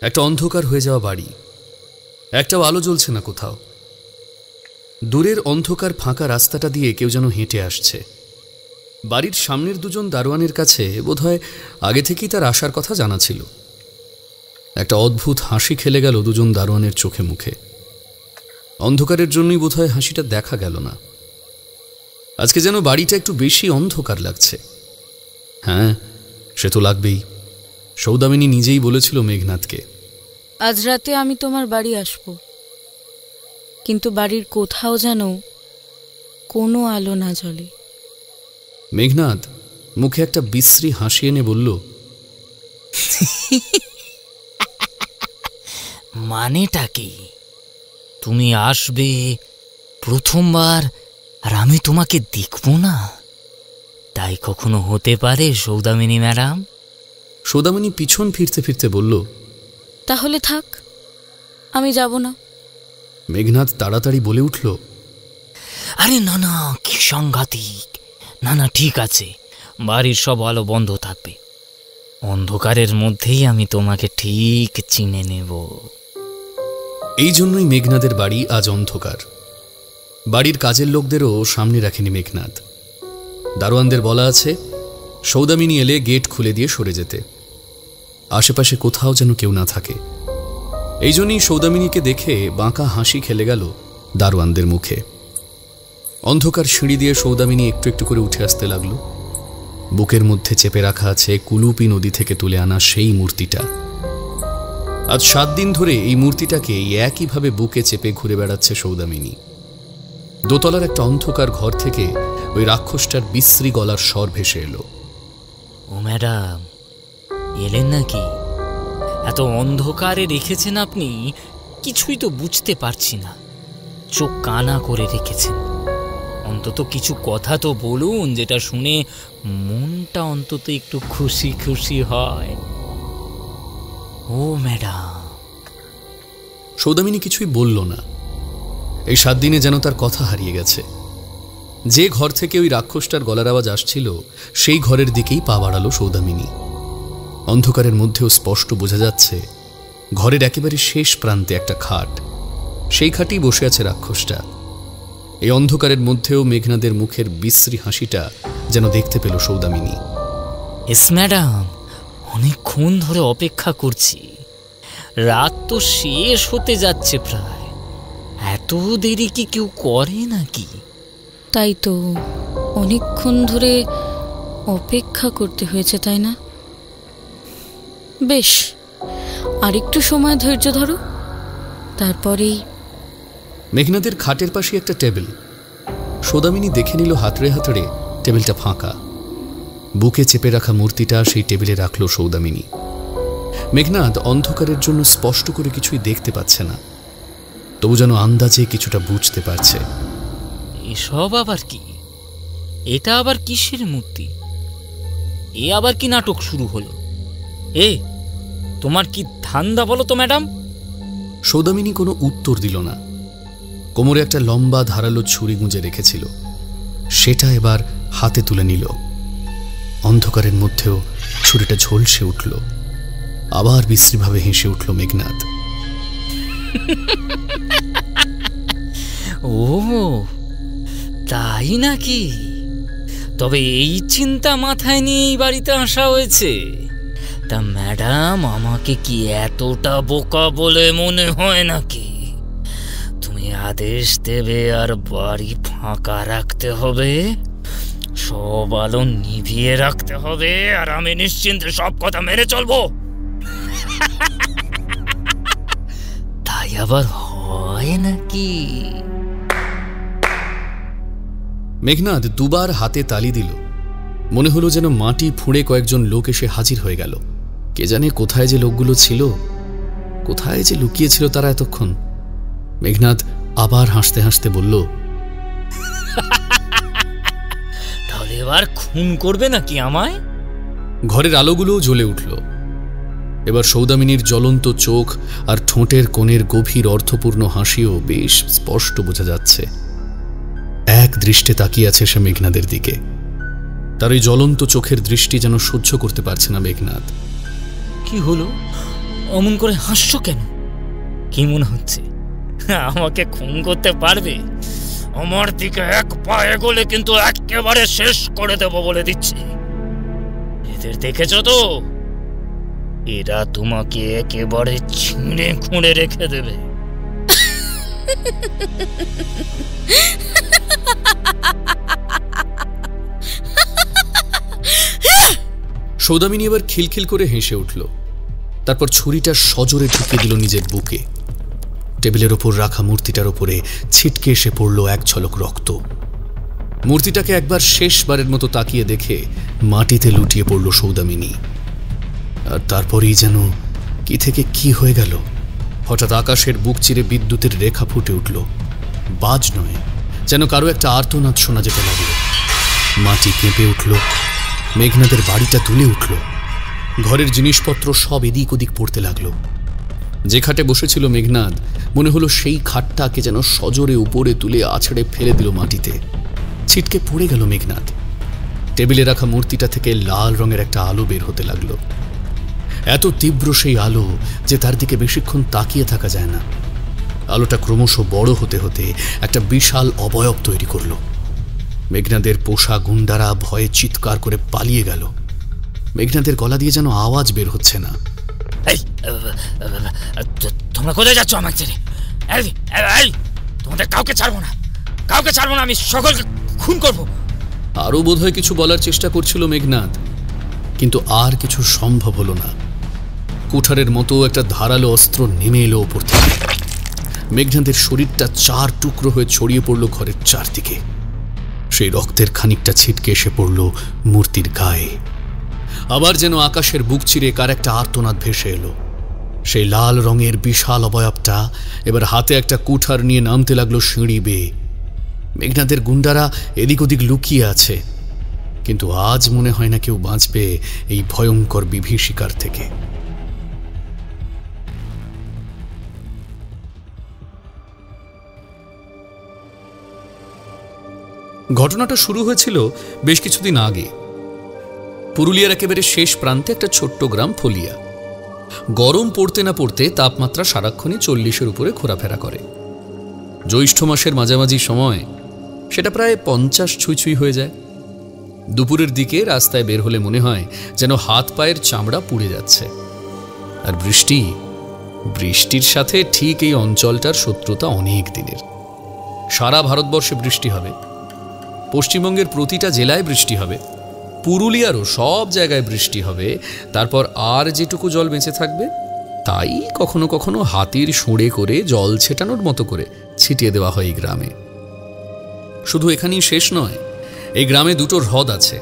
একটা অন্ধকার হয়ে যাওয়া বাড়ি, একটাও আলো জ্বলছে না কোথাও। দূরের অন্ধকার ফাঁকা রাস্তাটা দিয়ে কেউ যেন হেঁটে আসছে। বাড়ির সামনের দুজন দারোয়ানের কাছে বোধহয় আগে থেকেই তার আসার কথা জানা ছিল। একটা অদ্ভুত হাসি খেলে গেল দুজন দারোয়ানের চোখে মুখে। অন্ধকারের জন্যই বোধহয় হাসিটা দেখা গেল না। আজকে যেন বাড়িটা একটু বেশি অন্ধকার লাগছে। হ্যাঁ, সে তো লাগবেই। সৌদামিনী নিজেই বলেছিল মেঘনাথকে, আজ রাতে আমি তোমার বাড়ি আসব, কিন্তু বাড়ির কোথাও যেন কোনো আলো না জ্বলে। মেঘনাথ মুখে একটা বিশ্রী হাসি এনে বলল, মানেটা কি? তুমি আসবে প্রথমবার আর আমি তোমাকে দেখব না, তাই কখনো হতে পারে সৌদামিনী ম্যাডাম? সৌদামিনী পিছন ফিরতে ফিরতে বলল, তাহলে থাক, আমি যাব না। মেঘনাথ তাড়াতাড়ি বলে উঠল, আরে না না, কি সাংঘাতিক! না না, ঠিক আছে, বাড়ির সব আলো বন্ধ থাকবে, অন্ধকারের মধ্যেই আমি তোমাকে ঠিক চিনে নেব। এই জন্যই মেঘনাথের বাড়ি আজ অন্ধকার। বাড়ির কাজের লোকদেরও সামনে রাখেনি মেঘনাথ। দারোয়ানদের বলা আছে সৌদামিনী এলে গেট খুলে দিয়ে সরে যেতে, আশেপাশে কোথাও যেন কেউ না থাকে। এই জন্যই সৌদামিনীকে দেখে বাঁকা হাসি খেলে গেল দারোয়ানদের মুখে। অন্ধকার সিঁড়ি দিয়ে সৌদামিনী একটু একটু করে উঠে আসতে লাগলো। বুকের মধ্যে চেপে রাখা আছে কুলুপি নদী থেকে তুলে আনা সেই মূর্তিটা। আজ 7 দিন ধরে এই মূর্তিটাকে একইভাবে বুকে চেপে ঘুরে বেড়াচ্ছে সৌদামিনী। দোতলার একটা অন্ধকার ঘর থেকে ওই রাক্ষসটার বিশ্রী গলার স্বর ভেসে এলো, ও ম্যাডাম, এলেন নাকি? এত অন্ধকারে রেখেছেন আপনি, কিছুই তো বুঝতে পারছি না। চোখ কানা করে রেখেছেন, অন্তত কিছু কথা তো বলুন, যেটা শুনে মনটা অন্তত একটু খুশি খুশি হয়। ও ম্যাডাম। সৌদামিনী কিছুই বলল না। এই 7 দিনে যেন তার কথা হারিয়ে গেছে। যে ঘর থেকে ওই রাক্ষসটার গলার আওয়াজ আসছিল সেই ঘরের দিকেই পা বাড়ালো সৌদামিনী। অন্ধকারের মধ্যেও স্পষ্ট বোঝা যাচ্ছে ঘরের একেবারে শেষ প্রান্তে একটা খাট, সেই খাটেই বসে আছে রাক্ষসটা। এই অন্ধকারের মধ্যেও মেঘনাদের মুখের বিশ্রী হাসিটা যেন দেখতে পেল সৌদামিনী। এস ম্যাডাম, অনেকক্ষণ ধরে অপেক্ষা করছি, রাত তো শেষ হতে যাচ্ছে প্রায়, এত দেরি কি কেউ করে নাকি? তাই তো, অনেকক্ষণ ধরে অপেক্ষা করতে হয়েছে, তাই না? বেশ, আরেকটু সময় ধৈর্য ধরো, তারপরেই। মেঘনাদের খাটের পাশে একটা টেবিল। সৌদামিনী দেখে নিল হাতড়ে হাতড়ে টেবিলটা ফাঁকা। বুকে চেপে রাখা মূর্তিটা সেই টেবিলে রাখল সৌদামিনী। মেঘনাদ অন্ধকারের জন্য স্পষ্ট করে কিছুই দেখতে পাচ্ছে না, তবু যেন আন্দাজে কিছুটা বুঝতে পারছে। এসব আবার কি? এটা আবার কিসের মূর্তি? এ আবার কি নাটক শুরু হলো? তোমার কি ধান্দা বলো তো ম্যাডাম? সৌদামিনী কোনো উত্তর দিল না। কোমরে একটা লম্বা ধারালো ছুরি গুঁজে রেখেছিল, সেটা এবার হাতে তুলে নিল। অন্ধকারের মধ্যেও ছুরিটা ঝলসে উঠল। আবার বিশ্রীভাবে হেসে উঠল মেঘনাদ। ও তাই নাকি? তবে এই চিন্তা মাথায় নিয়ে এই বাড়িতে আসা হয়েছে? তা ম্যাডাম, আমাকে কি এতটা বোকা বলে মনে হয় নাকি? তুমি আদেশ দেবে আর বাড়ি ফাঁকা রাখতে হবে, সব আলো নিভিয়ে রাখতে হবে, আর আমি নিশ্চিন্তে সব কথা মেনে চলবো। তাই আবার হয় নাকি? মেঘনাদ দুবার হাতে তালি দিল। মনে হলো যেন মাটি ফুঁড়ে কয়েকজন লোক এসে হাজির হয়ে গেল। কে জানে কোথায় যে লোকগুলো ছিল, কোথায় যে লুকিয়েছিল তারা এতক্ষণ। মেঘনাদ আবার হাসতে হাসতে বলল, তাহলে এবার খুন করবে নাকি আমায়? ঘরের আলোগুলোও জ্বলে উঠল। এবার সৌদামিনীর জ্বলন্ত চোখ আর ঠোঁটের কোণের গভীর অর্থপূর্ণ হাসিও বেশ স্পষ্ট বোঝা যাচ্ছে। এক দৃষ্টে তাকিয়ে আছে সে মেঘনাদের দিকে। তার ওই জ্বলন্ত চোখের দৃষ্টি যেন সহ্য করতে পারছে না মেঘনাদ। কি হলো? অমন করে হাসছো কেন? কি মনে হচ্ছে আমাকে খুন করতে পারবে? আমার দিকে এক পা এগোলে কিন্তু একেবারে শেষ করে দেব বলে দিচ্ছি। এদের দেখেছ তো, এরা তোমাকে একেবারে ছিঁড়ে খুঁড়ে রেখে দেবে। সৌদামিনী এবার খিলখিল করে হেসে উঠল। তারপর ছুরিটা সজোরে ঢুকিয়ে দিল নিজের বুকে। টেবিলের ওপর রাখা মূর্তিটার ওপরে ছিটকে এসে পড়ল এক ঝলক রক্ত। মূর্তিটাকে একবার শেষবারের মতো তাকিয়ে দেখে মাটিতে লুটিয়ে পড়ল সৌদামিনী। আর তারপরেই যেন কি থেকে কি হয়ে গেল। হঠাৎ আকাশের বুক চিরে বিদ্যুতের রেখা ফুটে উঠল। বাজ নয়, যেন কারো একটা আর্তনাদ শোনা যেতে লাগলো। মাটি কেঁপে উঠল। মেঘনাদের বাড়িটা তুলে উঠল। ঘরের জিনিসপত্র সব এদিক ওদিক পড়তে লাগলো। যে খাটে বসেছিল মেঘনাদ, মনে হলো সেই খাটটাকে যেন সজোরে উপরে তুলে আছড়ে ফেলে দিল মাটিতে। ছিটকে পড়ে গেল মেঘনাদ। টেবিলে রাখা মূর্তিটা থেকে লাল রঙের একটা আলো বের হতে লাগলো। এত তীব্র সেই আলো যে তার দিকে বেশিক্ষণ তাকিয়ে থাকা যায় না। আলোটা ক্রমশ বড় হতে হতে একটা বিশাল অবয়ব তৈরি করল। মেঘনাদের পোষা গুন্ডারা ভয়ে চিৎকার করে পালিয়ে গেল। মেঘনাদের গলা দিয়ে যেন আওয়াজ বের হচ্ছে না। তোমরা কোথায় যাচ্ছ আমাকে ছেড়ে? তোমাদের কাউকে ছাড়বো না, কাউকে ছাড়বো না, আমি সকলকে খুন করবো। আরো বোধহয় কিছু বলার চেষ্টা করছিল মেঘনাদ, কিন্তু আর কিছু সম্ভব হলো না। কুঠারের মতো একটা ধারালো অস্ত্র নেমে এলো ওপর থেকে। মেঘনাদের শরীরটা 4 টুকরো হয়ে ছড়িয়ে পড়ল ঘরের চারদিকে। সেই রক্তের খানিকটা ছিটকে এসে পড়ল মূর্তির গায়ে। আবার যেন আকাশের বুক চিরে কার একটা আর্তনাদ ভেসে এলো। সেই লাল রঙের বিশাল অবয়বটা এবার হাতে একটা কুঠার নিয়ে নামতে লাগলো সিঁড়ি বেয়ে। মেঘনাদের গুন্ডারা এদিক ওদিক লুকিয়ে আছে, কিন্তু আজ মনে হয় না কেউ বাঁচবে এই ভয়ঙ্কর বিভীষিকার থেকে। ঘটনাটা শুরু হয়েছিল বেশ কিছুদিন আগে। পুরুলিয়ার একেবারে শেষ প্রান্তে একটা ছোট্ট গ্রাম ফলিয়া। গরম পড়তে না পড়তে তাপমাত্রা সারাক্ষণই 40-এর উপরে ঘোরাফেরা করে। জ্যৈষ্ঠ মাসের মাঝামাঝি সময় সেটা প্রায় 50 ছুঁই হয়ে যায়। দুপুরের দিকে রাস্তায় বের হলে মনে হয় যেন হাত পায়ের চামড়া পুড়ে যাচ্ছে। আর বৃষ্টির সাথে ঠিক এই অঞ্চলটার শত্রুতা অনেক দিনের। সারা ভারতবর্ষে বৃষ্টি হবে, পশ্চিমবঙ্গের প্রতিটা জেলায় বৃষ্টি হবে, পুরুলিয়ারও সব জায়গায় বৃষ্টি হবে। তারপর আর যেটুকু জল বেঁচে থাকবে তাই কখনো কখনো হাতির সুঁড়ে করে জল ছেটানোর মতো করে ছিটিয়ে দেওয়া হয় এই গ্রামে। শুধু এখানেই শেষ নয়, এই গ্রামে 2টো হ্রদ আছে,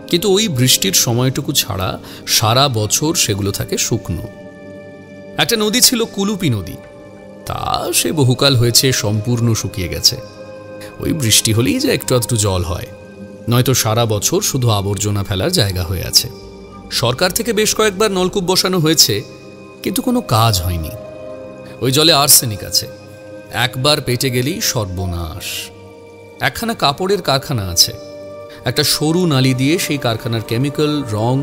কিন্তু ওই বৃষ্টির সময়টুকু ছাড়া সারা বছর সেগুলো থাকে শুকনো। একটা নদী ছিল কুলুপি নদী, তা সে বহুকাল হয়েছে সম্পূর্ণ শুকিয়ে গেছে। ওই বৃষ্টি হলেই যে একটু আধটু জল হয়, নয়তো সারা বছর শুধু আবর্জনা ফেলার জায়গা হয়ে আছে। সরকার থেকে বেশ কয়েকবার নলকূপ বসানো হয়েছে, কিন্তু কোনো কাজ হয়নি। ওই জলে আর্সেনিক আছে, একবার পেটে গেলেই সর্বনাশ। একখানা কাপড়ের কারখানা আছে, একটা সরু নালি দিয়ে সেই কারখানার কেমিক্যাল, রং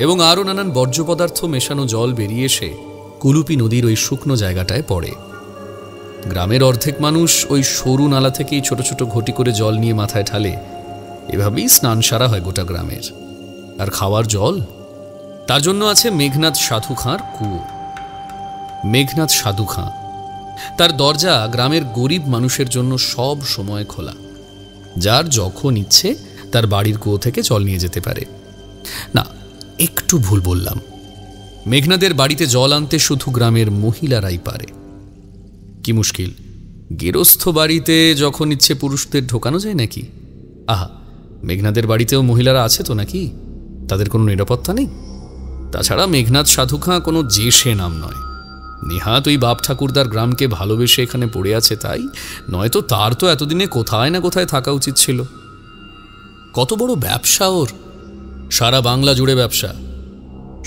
এবং আরও নানান বর্জ্য পদার্থ মেশানো জল বেরিয়ে এসে কুলুপি নদীর ওই শুকনো জায়গাটায় পড়ে। গ্রামের অর্ধেক মানুষ ওই সরু নালা থেকেই ছোট ছোট ঘটি করে জল নিয়ে মাথায় ঢালে। এভাবেই স্নান সারা হয় গোটা গ্রামের। আর খাওয়ার জল, তার জন্য আছে মেঘনাদ সাধু খাঁর কুয়ো। মেঘনাদ সাধু খাঁ, তার দরজা গ্রামের গরিব মানুষের জন্য সব সময় খোলা। যার যখন ইচ্ছে তার বাড়ির কুয়ো থেকে জল নিয়ে যেতে পারে। না, একটু ভুল বললাম, মেঘনাদের বাড়িতে জল আনতে শুধু গ্রামের মহিলারাই পারে। কি মুশকিল, গেরস্থ বাড়িতে যখন ইচ্ছে পুরুষদের ঢোকানো যায় নাকি? আহা, মেঘনাদের বাড়িতেও মহিলারা আছে তো নাকি? তাদের কোনো নিরাপত্তা নেই? তাছাড়া মেঘনাদ সাধু খাঁ কোনো যে সে নাম নয়। নেহাত ওই বাপ ঠাকুরদার গ্রামকে ভালোবেসে এখানে পড়ে আছে তাই, নয়তো তার তো এতদিনে কোথায় না কোথায় থাকা উচিত ছিল। কত বড় ব্যবসা ওর, সারা বাংলা জুড়ে ব্যবসা।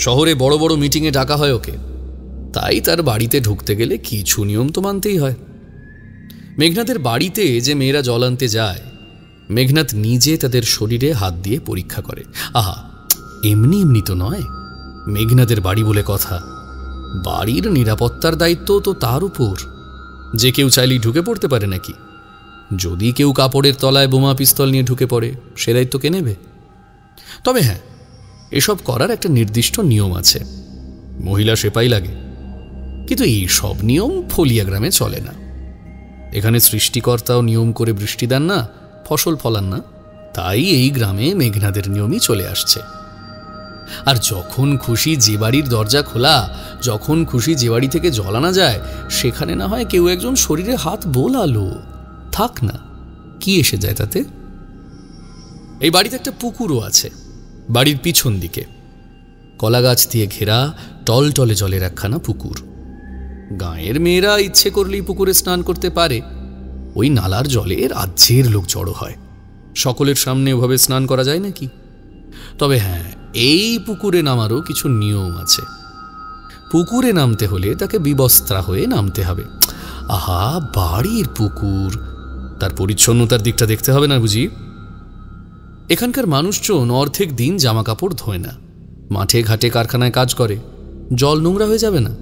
শহরে বড় বড় মিটিংয়ে ডাকা হয় ওকে, তাই তার বাড়িতে ঢুকতে গেলে কিছু নিয়ম তো মানতেই হয়। মেঘনাদের বাড়িতে যে মেয়েরা জল আনতে যায়, মেঘনাদ নিজে তাদের শরীরে হাত দিয়ে পরীক্ষা করে। আহা, এমনি এমনি তো নয়, মেঘনাদের বাড়ি বলে কথা, বাড়ির নিরাপত্তার দায়িত্ব তো তার উপর। যে কেউ চাইলেই ঢুকে পড়তে পারে নাকি? যদি কেউ কাপড়ের তলায় বোমা পিস্তল নিয়ে ঢুকে পড়ে, সে দায়িত্ব কে নেবে? তবে হ্যাঁ, এসব করার একটা নির্দিষ্ট নিয়ম আছে। মহিলা সেপাই লাগে, কিন্তু এই সব নিয়ম ফলিয়া গ্রামে চলে না। এখানে সৃষ্টিকর্তাও নিয়ম করে বৃষ্টি দেন না, ফসল ফলান না, তাই এই গ্রামে মেঘনাদের নিয়মই চলে আসছে। আর যখন খুশি যে বাড়ির দরজা খোলা, যখন খুশি যে বাড়ি থেকে জল আনা যায়, সেখানে না হয় কেউ একজন শরীরে হাত বোলালো, থাক না, কি এসে যায় তাতে? এই বাড়িতে একটা পুকুরও আছে, বাড়ির পিছন দিকে কলা গাছ দিয়ে ঘেরা টলটলে জলের একখানা পুকুর। গাঁয়ের মেয়েরা ইচ্ছে করলেই পুকুরে স্নান করতে পারে। ওই নালার জলে রাজ্যের লোক জড়ো হয়, সকলের সামনে ওভাবে স্নান করা যায় নাকি? তবে হ্যাঁ, এই পুকুরে নামারও কিছু নিয়ম আছে। পুকুরে নামতে হলে তাকে বিবস্ত্রা হয়ে নামতে হবে। আহা, বাড়ির পুকুর, তার পরিচ্ছন্নতার দিকটা দেখতে হবে না বুঝি? এখানকার মানুষজন অর্ধেক দিন জামা কাপড় ধোয় না, মাঠে ঘাটে কারখানায় কাজ করে, জল নোংরা হয়ে যাবে না,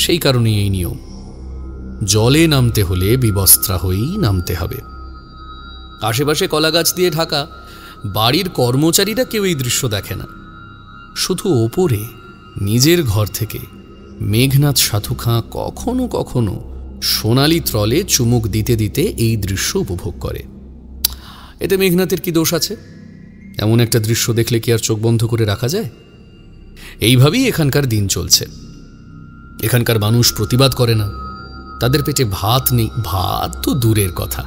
সেই কারণেই এই নিয়ম। জলে নামতে হলে বিবস্ত্রা হয়েই নামতে হবে। আশেপাশে কলা গাছ দিয়ে ঢাকা, বাড়ির কর্মচারীরা কেউ এই দৃশ্য দেখে না। শুধু ওপরে নিজের ঘর থেকে মেঘনাদ সাধুখাঁ কখনো কখনো সোনালি ত্রলে চুমুক দিতে দিতে এই দৃশ্য উপভোগ করে। এতে মেঘনাদের কি দোষ আছে? এমন একটা দৃশ্য দেখলে কি আর চোখ বন্ধ করে রাখা যায়? এইভাবেই এখানকার দিন চলছে। এখানকার মানুষ প্রতিবাদ করে না, তাদের পেটে ভাত নেই, ভাত তো দূরের কথা,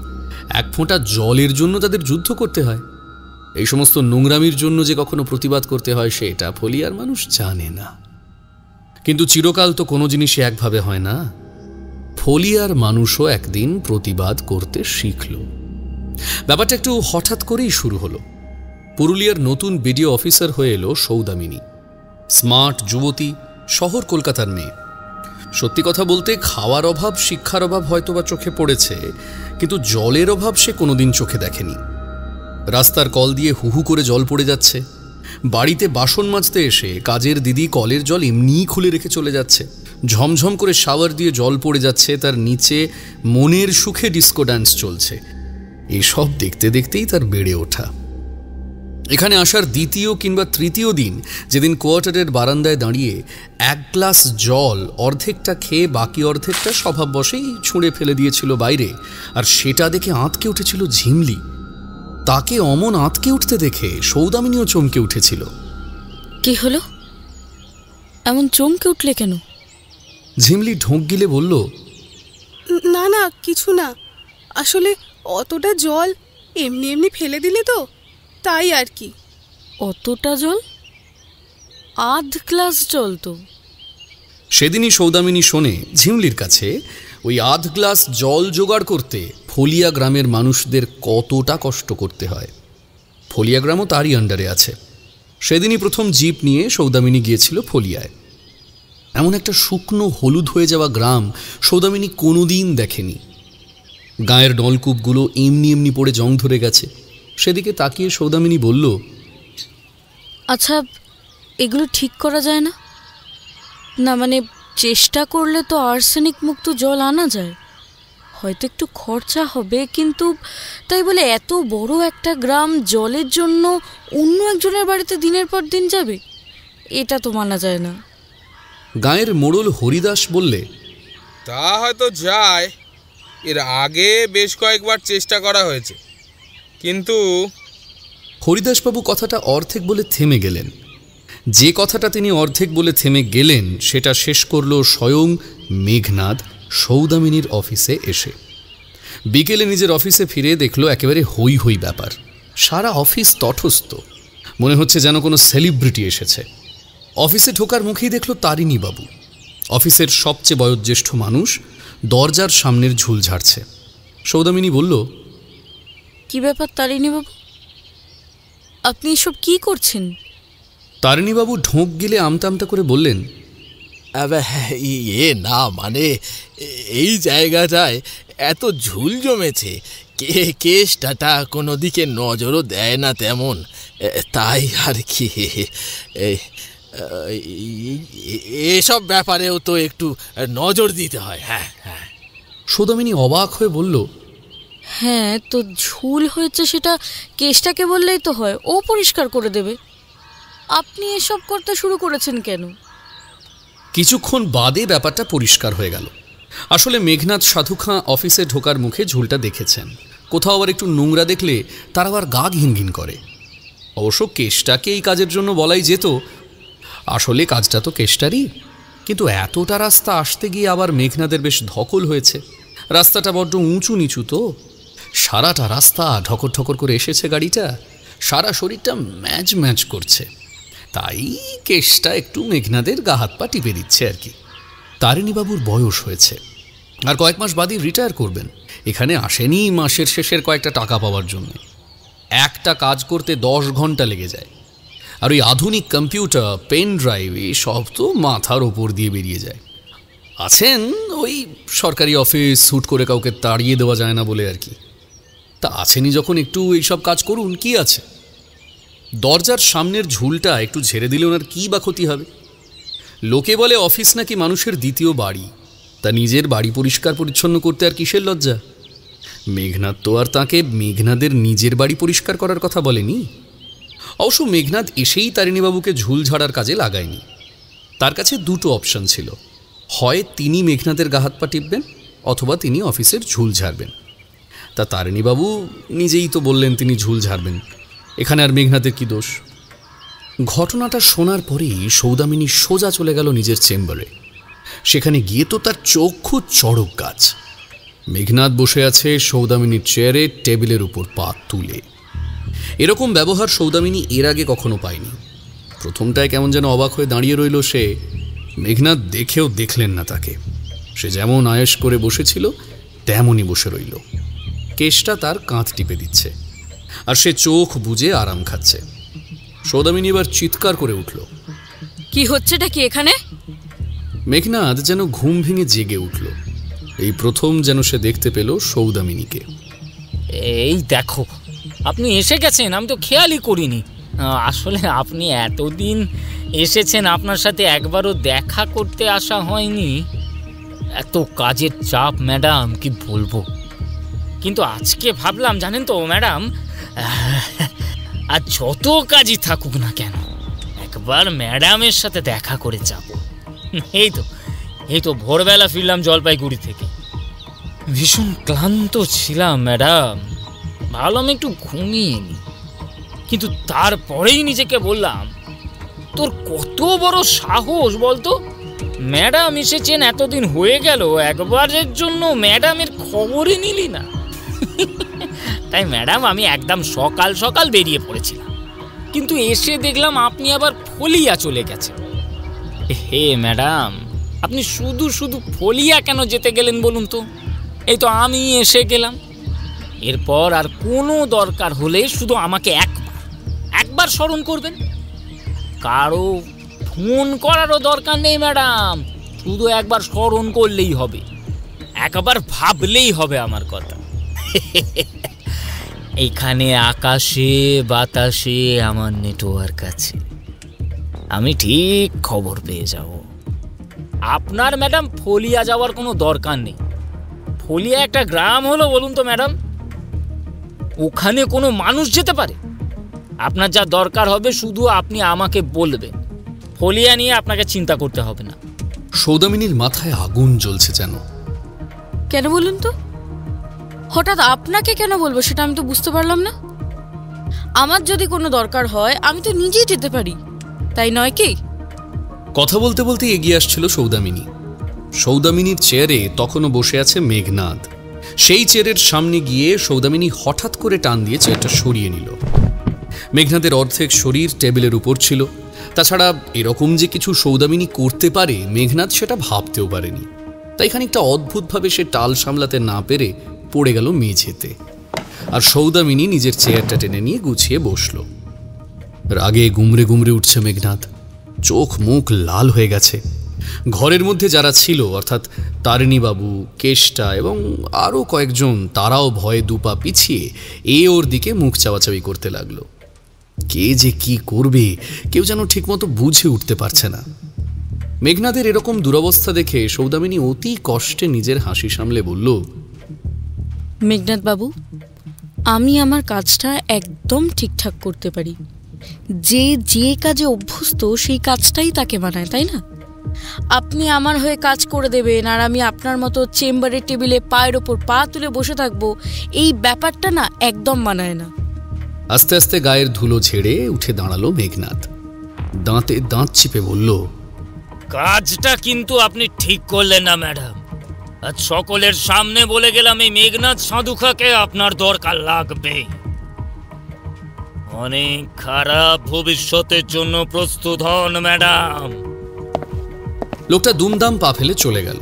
এক ফোঁটা জলের জন্য তাদের যুদ্ধ করতে হয়। এই সমস্ত নোংরামির জন্য যে কখনো প্রতিবাদ করতে হয়, সেটা ফলিয়ার মানুষ জানে না। কিন্তু চিরকাল তো কোনো জিনিসই একভাবে হয় না। ফলিয়ার মানুষও একদিন প্রতিবাদ করতে শিখল। ব্যাপারটা একটু হঠাৎ করেই শুরু হলো। পুরুলিয়ার নতুন বিডিও অফিসার হয়ে এলো সৌদামিনী, স্মার্ট যুবতী, শহর কলকাতার মেয়ে। সত্যি কথা বলতে, খাওয়ার অভাব, শিক্ষার অভাব হয়তোবা চোখে পড়েছে, কিন্তু জলের অভাব সে কোনোদিন চোখে দেখেনি। রাস্তার কল দিয়ে হুহু করে জল পড়ে যাচ্ছে, বাড়িতে বাসন মাজতে এসে কাজের দিদি কলের জল এমনিই খুলে রেখে চলে যাচ্ছে, ঝমঝম করে শাওয়ার দিয়ে জল পড়ে যাচ্ছে, তার নিচে মনের সুখে ডিস্কো ডান্স চলছে। এসব দেখতে দেখতেই তার বেড়ে ওঠা। এখানে আসার দ্বিতীয় কিংবা তৃতীয় দিন, যেদিন কোয়ার্টারের বারান্দায় দাঁড়িয়ে এক গ্লাস জল অর্ধেকটা খেয়ে বাকি অর্ধেকটা স্বভাববশেই ছুঁড়ে ফেলে দিয়েছিল বাইরে, আর সেটা দেখে আঁতকে উঠেছিল ঝিমলি। তাকে অমন আঁতকে উঠতে দেখে সৌদামিনীও চমকে উঠেছিল। কি হলো? এমন চমকে উঠলে কেন? ঝিমলি ঢোক গিলে বলল, না না, কিছু না, আসলে অতটা জল এমনি এমনি ফেলে দিলে তো, তাই আর কি। অতটা জল? আধ গ্লাস জল তো। সেদিনই সৌদামিনী শোনে ঝিমলির কাছে ওই আধ গ্লাস জল জোগাড় করতে ফলিয়া গ্রামের মানুষদের কতটা কষ্ট করতে হয়। ফলিয়া গ্রামও তারই আন্ডারে আছে। সেদিনই প্রথম জিপ নিয়ে সৌদামিনী গিয়েছিল ফলিয়ায়। এমন একটা শুকনো হলুদ হয়ে যাওয়া গ্রাম সৌদামিনী কোনোদিন দেখেনি। গায়ের নলকূপগুলো এমনি এমনি পড়ে জং ধরে গেছে। সেদিকে তাকিয়ে সৌদামিনী বলল, আচ্ছা, এগুলো ঠিক করা যায় না? না মানে চেষ্টা করলে তো আর্সেনিক মুক্ত জল আনা যায়, হয়তো একটু খরচা হবে, কিন্তু তাই বলে এত বড় একটা গ্রাম জলের জন্য অন্য একজনের বাড়িতে দিনের পর দিন যাবে, এটা তো মানা যায় না। গায়ের মোড়ল হরিদাস বললে, তা হয়তো যায়, এর আগে বেশ কয়েকবার চেষ্টা করা হয়েছে, কিন্তু হরিদাসবাবু কথাটা অর্ধেক বলে থেমে গেলেন। যে কথাটা তিনি অর্ধেক বলে থেমে গেলেন সেটা শেষ করল স্বয়ং মেঘনাদ সৌদামিনীর অফিসে এসে। বিকেলে নিজের অফিসে ফিরে দেখল একেবারে হই হই ব্যাপার। সারা অফিস তটস্থ, মনে হচ্ছে যেন কোনো সেলিব্রিটি এসেছে। অফিসে ঢোকার মুখেই দেখল তারিণীবাবু, অফিসের সবচেয়ে বয়োজ্যেষ্ঠ মানুষ, দরজার সামনের ঝুল ঝাড়ছে। সৌদামিনী বলল, কি ব্যাপার তারিণীবাবু, আপনি এসব কি করছেন? তারিণীবাবু ঢোক গিলে আমতা আমতা করে বললেন, না মানে এই জায়গাটায় এত ঝুল জমেছে, কেসটা কোনো দিকে নজরও দেয় না তেমন, তাই আর কি। এসব ব্যাপারেও তো একটু নজর দিতে হয়। হ্যাঁ হ্যাঁ। সৌদামিনী অবাক হয়ে বলল, হ্যাঁ, তো ঝুল হয়েছে সেটা কেসটাকে বললেই তো হয়, ও পরিষ্কার করে দেবে। আপনি এসব করতে শুরু করেছেন কেন? কিছুক্ষণ বাদে ব্যাপারটা পরিষ্কার হয়ে গেল। আসলে মেঘনাদ সাধু খাঁ অফিসে ঢোকার মুখে ঝুলটা দেখেছেন। কোথাও আবার একটু নোংরা দেখলে তার আবার গা ঘিন ঘিন করে। অবশ্য কেসটাকে এই কাজের জন্য বলাই যেত, আসলে কাজটা তো কেসটারই। কিন্তু এতটা রাস্তা আসতে গিয়ে আবার মেঘনাদের বেশ ধকল হয়েছে। রাস্তাটা বড্ড উঁচু নিচু, তো সারাটা রাস্তা ঠকর ঠকর করে এসেছে গাড়িটা, সারা শরীরটা ম্যাচ ম্যাচ করছে। তাই কেসটা একটু মেঘনাদের গা হাত পা টিপে দিচ্ছে আর কি। তারিণীবাবুর বয়স হয়েছে, আর কয়েক মাস বাদই রিটায়ার করবেন। এখানে আসেনি মাসের শেষের কয়েকটা টাকা পাওয়ার জন্য। একটা কাজ করতে 10 ঘন্টা লেগে যায়। আর ওই আধুনিক কম্পিউটার, পেন ড্রাইভ, সব তো মাথার ওপর দিয়ে বেরিয়ে যায়। আছেন ওই সরকারি অফিস, স্যুট করে কাউকে তাড়িয়ে দেওয়া যায় না বলে আর কি। তা আছেনই যখন একটু এইসব কাজ করুন, কি আছে? দরজার সামনের ঝুলটা একটু ঝেড়ে দিলে ওনার কী বা ক্ষতি হবে? লোকে বলে অফিস নাকি মানুষের দ্বিতীয় বাড়ি, তা নিজের বাড়ি পরিষ্কার পরিচ্ছন্ন করতে আর কিসের লজ্জা? মেঘনাদ তো আর তাকে মেঘনাদের নিজের বাড়ি পরিষ্কার করার কথা বলেনি। অবশ্য মেঘনাদ এসেই তারিণীবাবুকে ঝুল ঝাড়ার কাজে লাগায়নি। তার কাছে দুটো অপশন ছিল, হয় তিনি মেঘনাদের গা হাত পা টিপবেন, অথবা তিনি অফিসের ঝুল ঝাড়বেন। তা তারিণীবাবু নিজেই তো বললেন তিনি ঝুল ঝাড়বেন, এখানে আর মেঘনাদের কি দোষ? ঘটনাটা শোনার পরেই সৌদামিনী সোজা চলে গেল নিজের চেম্বারে। সেখানে গিয়ে তো তার চক্ষু চড়ক গাছ। মেঘনাদ বসে আছে সৌদামিনীর চেয়ারে, টেবিলের উপর পা তুলে। এরকম ব্যবহার সৌদামিনী এর আগে কখনো পায়নি। প্রথমটায় কেমন যেন অবাক হয়ে দাঁড়িয়ে রইল সে। মেঘনাদ দেখেও দেখলেন না তাকে। সে যেমন আয়েশ করে বসেছিল তেমনই বসে রইল। কেশটা তার কাঁধ টিপে দিচ্ছে, আর সে চোখ বুজে আরাম খাচ্ছে। সৌদামিনী এবার চিৎকার করে উঠল, কি হচ্ছেটা কি এখানে? মেঘনাদ যেন ঘুম ভেঙে জেগে উঠল। এই প্রথম যেন সে দেখতে পেল সৌদামিনীকে। এই দেখো, আপনি এসে গেছেন, আমি তো খেয়ালই করিনি। আসলে আপনি এতদিন এসেছেন, আপনার সাথে একবারও দেখা করতে আসা হয়নি। এত কাজের চাপ ম্যাডাম, কি বলবো। কিন্তু আজকে ভাবলাম, জানেন তো ম্যাডাম, আর যত কাজই থাকুক না কেন, একবার ম্যাডামের সাথে দেখা করে যাব। এই তো ভোরবেলা ফিরলাম জলপাইগুড়ি থেকে। ভীষণ ক্লান্ত ছিলাম ম্যাডাম, ভাবলাম একটু ঘুমিয়ে নি। কিন্তু তারপরেই নিজেকে বললাম, তোর কত বড় সাহস বলতো, ম্যাডাম এসেছেন, এতদিন হয়ে গেল, একবারের জন্য ম্যাডামের খবরই নিলি না। তাই ম্যাডাম আমি একদম সকাল সকাল বেরিয়ে পড়েছিলাম, কিন্তু এসে দেখলাম আপনি আবার ফলিয়া চলে গেছেন। হে ম্যাডাম, আপনি শুধু শুধু ফলিয়া কেন যেতে গেলেন বলুন তো? এই তো আমি এসে গেলাম। এরপর আর কোনো দরকার হলে শুধু আমাকে একবার স্মরণ করবেন। কারো ফোন করারও দরকার নেই ম্যাডাম, শুধু একবার স্মরণ করলেই হবে, একবার ভাবলেই হবে আমার কথা। এইখানে আকাশে বাতাসে আমার নেটওয়ার্ক আছে, আমি ঠিক খবর পেয়ে যাব। আপনার ম্যাডাম ফলিয়া যাওয়ার কোনো দরকার নেই। ফলিয়া একটা গ্রাম হলো বলুন তো ম্যাডাম? ওখানে কোনো মানুষ যেতে পারে? আপনার যা দরকার হবে শুধু আপনি আমাকে বলবেন, ফলিয়া নিয়ে আপনাকে চিন্তা করতে হবে না। সৌদামিনীর মাথায় আগুন জ্বলছে যেন। কেন বলুন তো? হঠাৎ আপনাকে কেন বলবো সেটা আমি তো বুঝতে পারলাম না। আমার যদি কোনো দরকার হয় আমি তো নিজেই যেতে পারি, তাই নয় কি? কথা বলতে বলতে এগিয়ে আসছিল সৌদামিনী। সৌদামিনীর চেয়ারে তখনও বসে আছে মেঘনাদ। সেই চেয়ারের সামনে গিয়ে সৌদামিনী হঠাৎ করে টান দিয়ে চেয়ারটা সরিয়ে নিল। মেঘনাদের অর্ধেক শরীর টেবিলের উপর ছিল। তাছাড়া এরকম যে কিছু সৌদামিনী করতে পারে মেঘনাদ সেটা ভাবতেও পারেনি। তাই খানিকটা অদ্ভুতভাবে সে টাল সামলাতে না পেরে পড়ে গেল মেঝেতে। আর সৌদামিনী নিজের চেয়ারটা টেনে নিয়ে গুছিয়ে বসল। রাগে গুমরে গুমরে উঠছে মেঘনাদ, চোখ মুখ লাল হয়ে গেছে। ঘরের মধ্যে যারা ছিল অর্থাৎ তারিণীবাবু, কেষ্টা এবং আরও কয়েকজন, তারাও ভয়ে দুপা পিছিয়ে ওর দিকে মুখ চাওয়াচাওয়ি করতে লাগলো। কে যে কি করবে কেউ যেন ঠিকমতো বুঝে উঠতে পারছে না। মেঘনাদের এরকম দুরবস্থা দেখে সৌদামিনী অতি কষ্টে নিজের হাসি সামলে বলল, মেঘনাদ বাবু, আমি আমার কাজটা একদম ঠিকঠাক করতে পারি। যে যে কাজে অভ্যস্ত সেই কাজটাই তাকে মানায়, তাই না? আপনি আমার হয়ে কাজ করে দেবেন আর আমি আপনার মতো চেম্বারের টেবিলে পায়ের ওপর পা তুলে বসে থাকবো, এই ব্যাপারটা না একদম মানায় না। আস্তে আস্তে গায়ের ধুলো ঝেড়ে উঠে দাঁড়ালো মেঘনাদ। দাঁতে দাঁত চিপে বলল, কাজটা কিন্তু আপনি ঠিক করলেন না ম্যাডাম। আজ সকলের সামনে বলে গেলাম এই মেঘনাদ সাধুখাকে আপনার দরকার লাগবে। অনেক খারাপ ভবিষ্যতের জন্য প্রস্তুত হন ম্যাডাম। লোকটা দুমদাম পা ফেলে চলে গেল।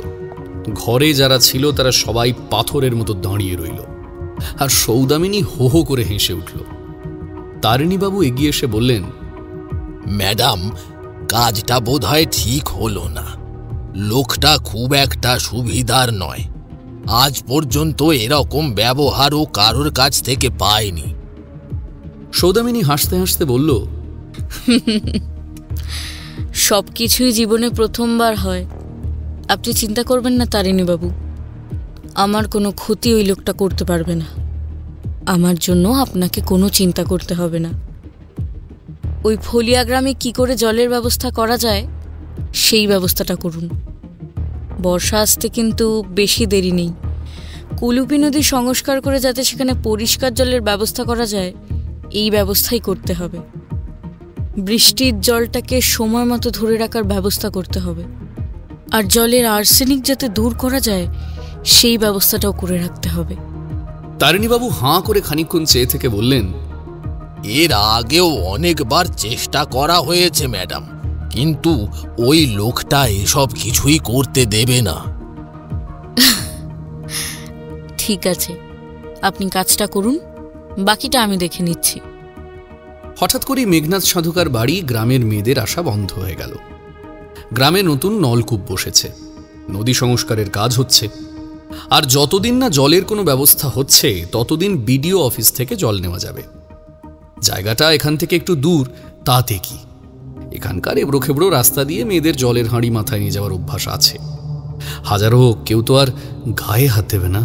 ঘরে যারা ছিল তারা সবাই পাথরের মতো দাঁড়িয়ে রইল, আর সৌদামিনী হো হো করে হেসে উঠল। তারিণীবাবু এগিয়ে এসে বললেন, ম্যাডাম, কাজটা বোধহয় ঠিক হলো না। লোকটা খুব একটা সুবিধার নয়। আজ পর্যন্ত এরকম ব্যবহারও কারোর কাছ থেকে পায়নি। সৌদামিনী হাসতে হাসতে বলল, সব কিছুই জীবনে প্রথমবার হয়। আপনি চিন্তা করবেন না তারিণীবাবু, আমার কোনো ক্ষতি ওই লোকটা করতে পারবে না। আমার জন্য আপনাকে কোনো চিন্তা করতে হবে না। ওই ফলিয়া গ্রামে কী করে জলের ব্যবস্থা করা যায় সেই ব্যবস্থাটা করুন। বর্ষা আসতে কিন্তু বেশি দেরি নেই। কুলুপি নদী সংস্কার করে যাতে সেখানে পরিষ্কার জলের ব্যবস্থা করা যায়, এই ব্যবস্থাই করতে হবে। বৃষ্টির জলটাকে সময় মতো ধরে রাখার ব্যবস্থা করতে হবে, আর জলের আর্সেনিক যাতে দূর করা যায় সেই ব্যবস্থাটাও করে রাখতে হবে। তারিণীবাবু হাঁ করে খানিকক্ষণ চেয়ে থেকে বললেন, এর আগেও অনেকবার চেষ্টা করা হয়েছে ম্যাডাম, কিন্তু ওই লোকটা এসব কিছুই করতে দেবে না। ঠিক আছে, আপনি কাজটা করুন, বাকিটা আমি দেখে নিচ্ছি। হঠাৎ করেই মেঘনাদ সাধুকার বাড়ি গ্রামের মেয়েদের আসা বন্ধ হয়ে গেল। গ্রামে নতুন নলকূপ বসেছে, নদী সংস্কারের কাজ হচ্ছে, আর যতদিন না জলের কোনো ব্যবস্থা হচ্ছে ততদিন বিডিও অফিস থেকে জল নেওয়া যাবে। জায়গাটা এখান থেকে একটু দূর, তাতে কি, এখানকার এবড়ো খেবড়ো রাস্তা দিয়ে মেয়েদের জলের হাঁড়ি মাথায় নিয়ে যাওয়ার অভ্যাস আছে। হাজারো হোক, কেউ তো আর গায়ে হাত দেবে না।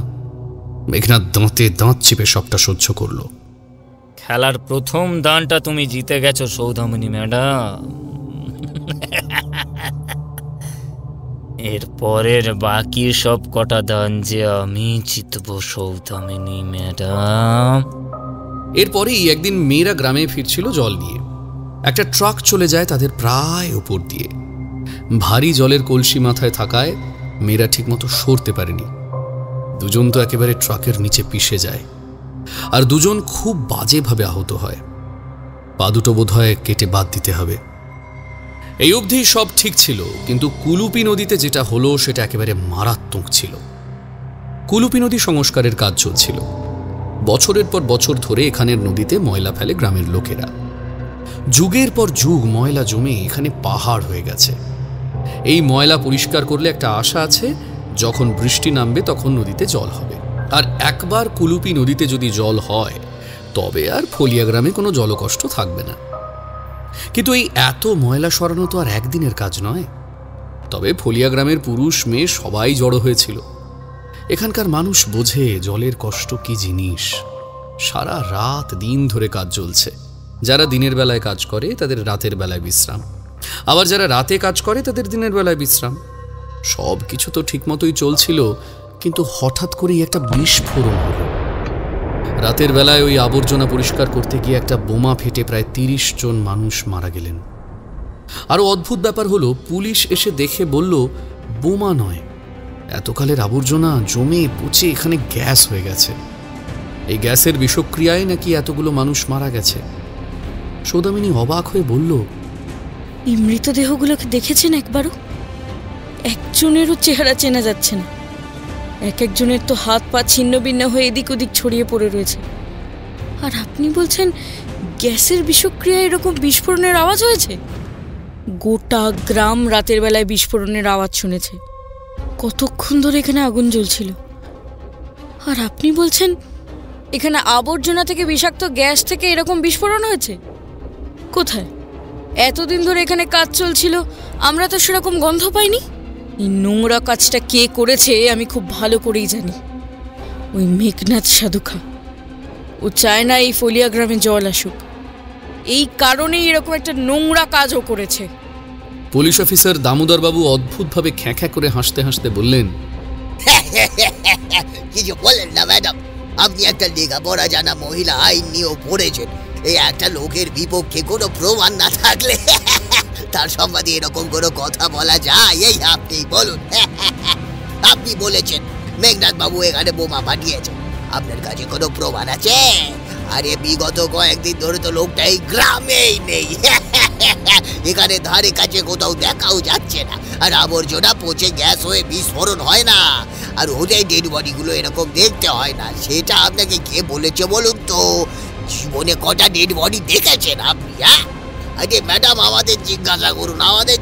মেঘনাদ দাঁতে দাঁত চিপে সবটা সহ্য করল। খেলার প্রথম দানটা তুমি জিতে গেছো সৌদামিনী ম্যাডাম। এরপরের বাকি সব কটা দান যে আমি জিতবো সৌদামিনী ম্যাডাম। এরপরেই একদিন মেয়েরা গ্রামে ফিরছিল জল নিয়ে। একটা ট্রাক চলে যায় তাদের প্রায় উপর দিয়ে। ভারী জলের কলসি মাথায় থাকায় মেয়েরা ঠিকমতো সরতে পারেনি। দুজন তো একেবারে ট্রাকের নিচে পিষে যায়, আর দুজন খুব বাজেভাবে আহত হয়। পা দুটো বোধহয় কেটে বাদ দিতে হবে। এই অবধি সব ঠিক ছিল, কিন্তু কুলুপি নদীতে যেটা হলো সেটা একেবারে মারাত্মক ছিল। কুলুপি নদী সংস্কারের কাজ চলছিল। বছরের পর বছর ধরে এখানের নদীতে ময়লা ফেলে গ্রামের লোকেরা। যুগের পর যুগ ময়লা জমে এখানে পাহাড় হয়ে গেছে। এই ময়লা পরিষ্কার করলে একটা আশা আছে, যখন বৃষ্টি নামবে তখন নদীতে জল হবে। আর একবার কুলুপি নদীতে যদি জল হয় তবে আর ফলিয়া গ্রামে কোনো জলকষ্ট থাকবে না। কিন্তু এই এত ময়লা সরানো তো আর একদিনের কাজ নয়। তবে ফলিয়া গ্রামের পুরুষ মেয়ে সবাই জড়ো হয়েছিল। এখানকার মানুষ বোঝে জলের কষ্ট কি জিনিস। সারা রাত দিন ধরে কাজ চলছে। যারা দিনের বেলায় কাজ করে তাদের রাতের বেলায় বিশ্রাম, আবার যারা রাতে কাজ করে তাদের দিনের বেলায় বিশ্রাম। সব কিছু তো ঠিকমতোই চলছিল, কিন্তু হঠাৎ করেই একটা বিস্ফোরণ হলো। রাতের বেলায় ওই আবর্জনা পরিষ্কার করতে গিয়ে একটা বোমা ফেটে প্রায় 30 জন মানুষ মারা গেলেন। আরও অদ্ভুত ব্যাপার হলো, পুলিশ এসে দেখে বলল বোমা নয়, এতকালের আবর্জনা জমে পচে এখানে গ্যাস হয়ে গেছে। এই গ্যাসের বিষক্রিয়ায় নাকি এতগুলো মানুষ মারা গেছে। সৌদামিনী অবাক হয়ে বলল, এই মৃতদেহগুলোকে দেখেছেন একবারও? একজনেরও চেহারা চেনা যাচ্ছে না। এক একজনের তো হাত পা ছিন্ন ভিন্ন হয়ে এদিক ওদিক ছড়িয়ে পড়ে রয়েছে। আর আপনি বলছেন গ্যাসের বিষক্রিয়ায় এরকম বিস্ফোরণের আওয়াজ হয়েছে? গোটা গ্রাম রাতের বেলায় বিস্ফোরণের আওয়াজ শুনেছে। কতক্ষণ ধরে এখানে আগুন জ্বলছিল। আর আপনি বলছেন এখানে আবর্জনা থেকে বিষাক্ত গ্যাস থেকে এরকম বিস্ফোরণ হয়েছে? কোথায়? এতদিন ধরে এখানে কাজ চলছিল, আমরা তো সেরকম গন্ধ পাইনি। এই নোংরা কাজটা কে করেছে আমি খুব ভালো করেই জানি। ওই মেঘনাদ সাধুখা। ও চায় না এই ফলিয়া গ্রামে জল আসুক, এই কারণেই এরকম একটা নোংরা কাজও করেছে। পুলিশ অফিসার দামোদরবাবু অদ্ভুতভাবে খ্যাঁখ্যা করে হাসতে হাসতে বললেন, কিছু বলেন না ম্যাডাম, আপনি একটা লেখাপড়া জানা মহিলা, আইন নিয়েও পড়েছেন। এই একটা লোকের বিপক্ষে কোনো প্রমাণ না থাকলে তার সম্বন্ধে এরকম কোনো কথা বলা যায়? এই আপনি বলুন। আপনি বলেছেন মেঘনাদ বাবু এখানে বোমা পাঠিয়েছে, আপনার কাছে কোনো প্রমাণ আছে? আরে বিগত কয়েকদিন ধরে তো লোকটা এই গ্রামেই নেই, এখানে ধারে কাছে কোথাও দেখাও যাচ্ছে না। আর আবর্জনা পচে গ্যাস হয়ে বিস্ফোরণ হয় না, আর ওটাই ডেড বডিগুলো এরকম দেখতে হয় না। সেটা আপনাকে কে বলেছে বলুন তো? জীবনে কটা ডেড বডি দেখেছেন আপনি? হ্যাঁ, আরে ম্যাডাম আমাদের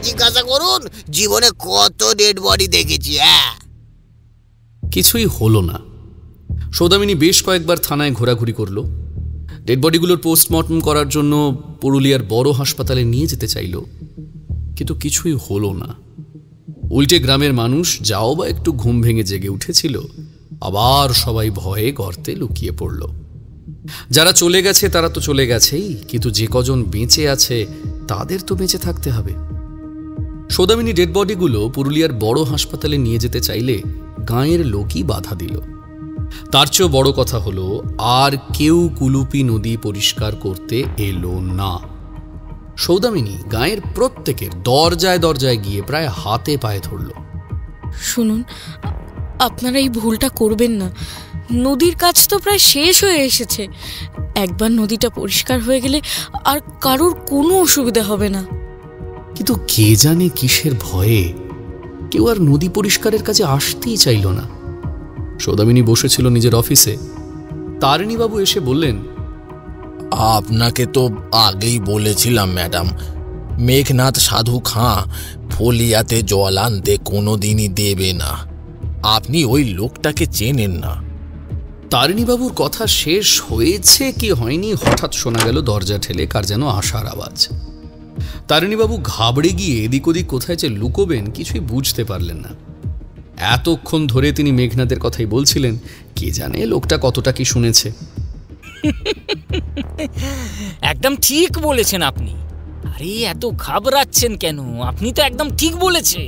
জিজ্ঞাসা করুন, জীবনে কত ডেড বডি দেখেছি? হ্যাঁ, কিছুই হলো না। সৌদামিনী বেশ কয়েকবার থানায় ঘোরাঘুরি করলো, ডেড বডিগুলোর পোস্টমর্টম করার জন্য পুরুলিয়ার বড় হাসপাতালে নিয়ে যেতে চাইল, কিন্তু কিছুই হলো না। উল্টে গ্রামের মানুষ যাও বা একটু ঘুম ভেঙে জেগে উঠেছিল, আবার সবাই ভয়ে গর্তে লুকিয়ে পড়ল। যারা চলে গেছে তারা তো চলে গেছেই, কিন্তু যে কজন বেঁচে আছে তাদের তো বেঁচে থাকতে হবে। সৌদামিনী ডেড বডিগুলো পুরুলিয়ার বড় হাসপাতালে নিয়ে যেতে চাইলে গাঁয়ের লোকই বাধা দিল। তার চেয়েও বড় কথা হলো, আর কেউ কুলুপি নদী পরিষ্কার করতে এলো না। সৌদামিনী গাঁয়ের প্রত্যেকের দরজায় দরজায় গিয়ে প্রায় হাতে পায়ে ধরল। শুনুন, আপনারা এই ভুলটা করবেন না। নদীর কাজ তো প্রায় শেষ হয়ে এসেছে। একবার নদীটা পরিষ্কার হয়ে গেলে আর কারোর কোনো অসুবিধা হবে না। কিন্তু কে জানে কিসের ভয়ে কেউ আর নদী পরিষ্কারের কাজে আসতেই চাইল না। সৌদামিনী বসেছিল নিজের অফিসে। তারিণীবাবু এসে বললেন, আপনাকে তো আগেই বলেছিলাম ম্যাডাম, মেঘনাদ সাধু খাঁ ফলিয়াতে জল আনতে কোনোদিনই দেবে না। আপনি ওই লোকটাকে চেনেন না। তারিণীবাবুর কথা শেষ হয়েছে কি হয়নি, হঠাৎ শোনা গেল দরজা ঠেলে কার যেন আসার আওয়াজ। তারিণীবাবু ঘাবড়ে গিয়ে এদিক ওদিক কোথায় যে লুকোবেন কিছুই বুঝতে পারলেন না। এতক্ষণ ধরে তিনি মেঘনাদের কথাই বলছিলেন, কে জানে লোকটা কতটা কি শুনেছে। একদম ঠিক বলেছেন আপনি। আরে এত ঘাবড়াচ্ছেন কেন? আপনি তো একদম ঠিক বলেছেন।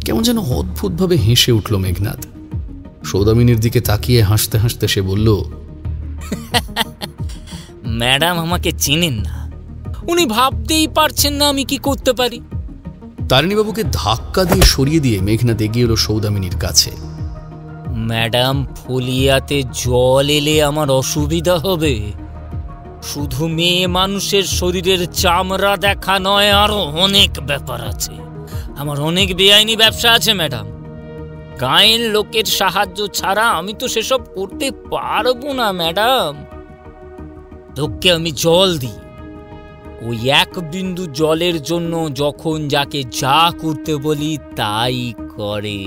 কেমন যেন অদ্ভুতভাবে হেসে উঠল মেঘনাদ। সৌদামিনীর দিকে তাকিয়ে হাসতে হাসতে সে বলল, ম্যাডাম আমাকে চেনেন না, উনি ভাবতেই পারছেন না আমি কি করতে পারি। তারিণীবাবুকে ধাক্কা দিয়ে সরিয়ে দিয়ে মেঘনাদ এগিয়ে এলো সৌদামিনীর কাছে। ম্যাডাম, ফলিয়াতে জল এলে আমার অসুবিধা হবে। শুধু মেয়ে মানুষের শরীরের চামড়া দেখা নয়, আরো অনেক ব্যাপার আছে। আমার অনেক বেআইনি ব্যবসা আছে ম্যাডাম। গাঁয়ের লোকের সাহায্য ছাড়া আমি তো সেসব করতে পারবো না ম্যাডাম। লোককে আমি জল দিই, ওই এক বিন্দু জলের জন্য যখন যাকে যা করতে বলি তাই করে।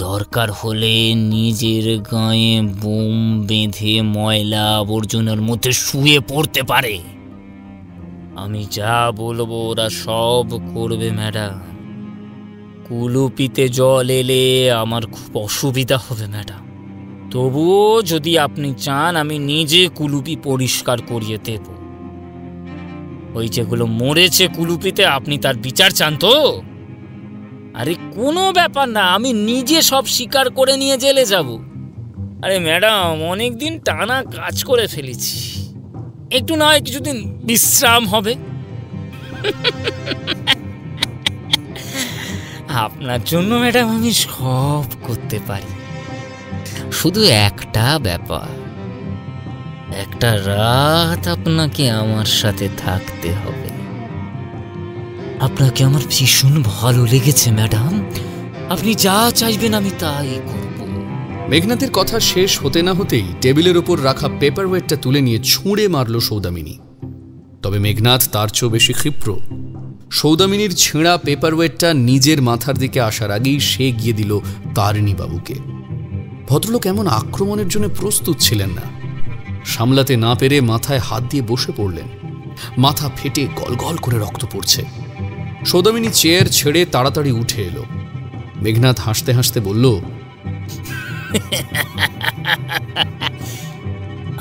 দরকার হলে নিজের গায়ে বোম বেঁধে ময়লা আবর্জনার মধ্যে শুয়ে পড়তে পারে। আমি যা বলবো ওরা সব করবে ম্যাডাম। কুলুপিতে জল এলে আমার খুব অসুবিধা হবে ম্যাডাম। তবুও যদি আপনি চান আমি নিজে কুলুপি পরিষ্কার করিয়ে দেব। ওই যেগুলো মরেছে কুলুপিতে, আপনি তার বিচার চান তো? আরে কোনো ব্যাপার না, আমি নিজে সব স্বীকার করে নিয়ে জেলে যাব। আরে ম্যাডাম, অনেকদিন টানা কাজ করে ফেলেছি, একটু না হয় কিছুদিন বিশ্রাম হবে। আপনার জন্য ম্যাডাম আমি সব করতে পারি। শুধু একটা ব্যাপার, একটা রাত আপনাকে আমার সাথে থাকতে হবে। আপনাকে আমার ভীষণ ভালো লেগেছে ম্যাডাম, আপনি যা চাইবেন আমি তাই করব। মেঘনাদের কথা শেষ হতে না হতেই টেবিলের ওপর রাখা পেপার ওয়েটটা তুলে নিয়ে ছুঁড়ে মারল সৌদামিনী। তবে মেঘনাদ তার চেয়েও বেশি ক্ষিপ্র। সৌদামিনীর ছেঁড়া পেপার ওয়েটটা নিজের মাথার দিকে আসার আগেই সে গিয়ে দিল তারিণীবাবুকে। ভদ্রলোক এমন আক্রমণের জন্য প্রস্তুত ছিলেন না। সামলাতে না পেরে মাথায় হাত দিয়ে বসে পড়লেন। মাথা ফেটে গলগল করে রক্ত পড়ছে। সৌদামিনী চেয়ার ছেড়ে তাড়াতাড়ি উঠে এলো। মেঘনাদ হাসতে হাসতে বলল,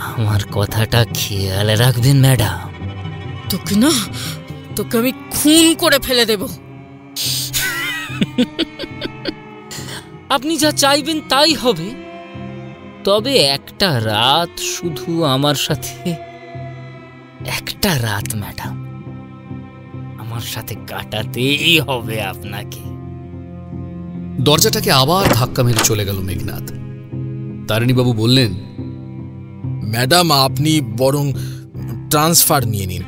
আমার কথাটা খেয়াল রাখবেন ম্যাডাম। তোকে আমি খুন করে ফেলে দেব। আপনি যা চাইবেন তাই হবে, তবে একটা রাত শুধু আমার সাথে, একটা রাত ম্যাডাম আমার সাথে কাটাতেই হবে আপনাকে। দরজাটাকে আবার ধাক্কা মেরে চলে গেল মেঘনাদ। তারিণীবাবু বললেন, ম্যাডাম আপনি বরং ট্রান্সফার নিয়ে নিন।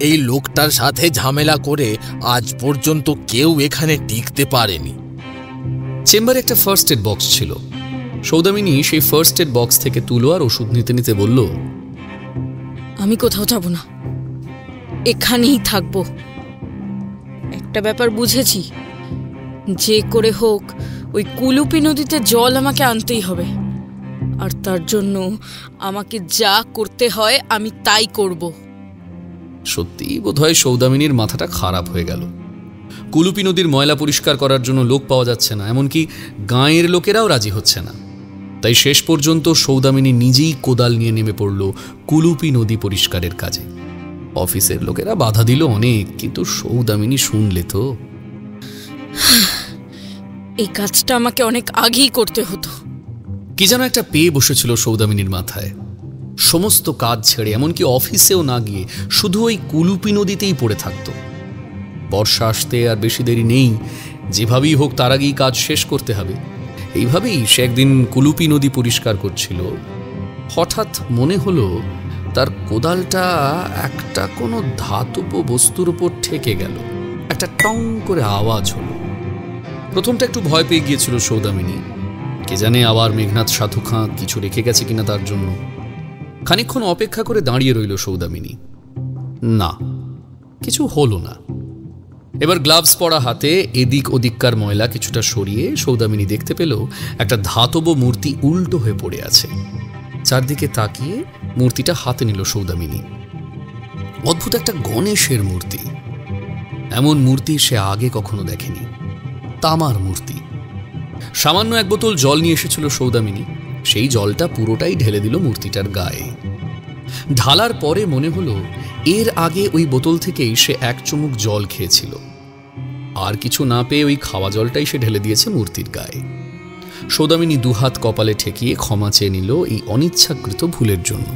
এই লোকটার সাথে ঝামেলা করে আজ পর্যন্ত কেউ এখানে টিকতে পারেনি। চেম্বারে একটা ফার্স্ট এড বক্স ছিল। সৌদামিনী সেই ফার্স্ট এড বক্স থেকে তুলো আর ওষুধ নিতে নিতে বলল, আমি কোথাও যাব না, এখানেই থাকবো। একটা ব্যাপার বুঝেছি, যে করে হোক ওই কুলুপি নদীতে জল আমাকে আনতেই হবে, আর তার জন্য আমাকে যা করতে হয় আমি তাই করব। সত্যি বোধহয় সৌদামিনীর মাথাটা খারাপ হয়ে গেল। কুলুপি নদীর ময়লা পরিষ্কার করার জন্য লোক পাওয়া যাচ্ছে না, এমনকি গাঁয়ের লোকেরাও রাজি হচ্ছে না। তাই শেষ পর্যন্ত সৌদামিনী নিজেই কোদাল নিয়ে নেমে পড়ল কুলুপি নদী পরিষ্কারের কাজে। অফিসের লোকেরা বাধা দিল অনেক, কিন্তু সৌদামিনী শুনলে তো। এই কাজটা আমাকে অনেক আগেই করতে হতো। কি যেন একটা পেয়ে বসেছিল সৌদামিনীর মাথায়। সমস্ত কাজ ছেড়ে, এমনকি অফিসেও না গিয়ে শুধু ওই কুলুপি নদীতেই পড়ে থাকত। বর্ষা আসতে আর বেশি দেরি নেই, যেভাবেই হোক তার আগেই কাজ শেষ করতে হবে। এইভাবেই সে একদিন কুলুপি নদী পরিষ্কার করছিল। হঠাৎ মনে হলো তার কোদালটা একটা কোনো ধাতব বস্তুর উপর ঠেকে গেল। একটা টং করে আওয়াজ হলো। প্রথমটা একটু ভয় পেয়ে গিয়েছিল সৌদামিনী। কে জানে আবার মেঘনাদ সাধু খাঁ কিছু রেখে গেছে কিনা তার জন্য। খানিকক্ষণ অপেক্ষা করে দাঁড়িয়ে রইল সৌদামিনী। না, কিছু হলো না। এবার গ্লাভস পরা হাতে এদিক ওদিককার ময়লা কিছুটা সরিয়ে সৌদামিনী দেখতে পেল একটা ধাতব মূর্তি উল্টো হয়ে পড়ে আছে। চারদিকে তাকিয়ে মূর্তিটা হাতে নিল সৌদামিনী। অদ্ভুত একটা গণেশের মূর্তি। এমন মূর্তি সে আগে কখনো দেখেনি। তামার মূর্তি। সামান্য এক বোতল জল নিয়ে এসেছিল সৌদামিনী। সেই জলটা পুরোটাই ঢেলে দিল মূর্তিটার গায়ে। ঢালার পরে মনে হলো এর আগে ওই বোতল থেকেই সে এক চুমুক জল খেয়েছিল। আর কিছু না পেয়ে ওই খাওয়া জলটাই সে ঢেলে দিয়েছে মূর্তির গায়ে। সৌদামিনী দুহাত কপালে ঠেকিয়ে ক্ষমা চেয়ে নিল এই অনিচ্ছাকৃত ভুলের জন্য।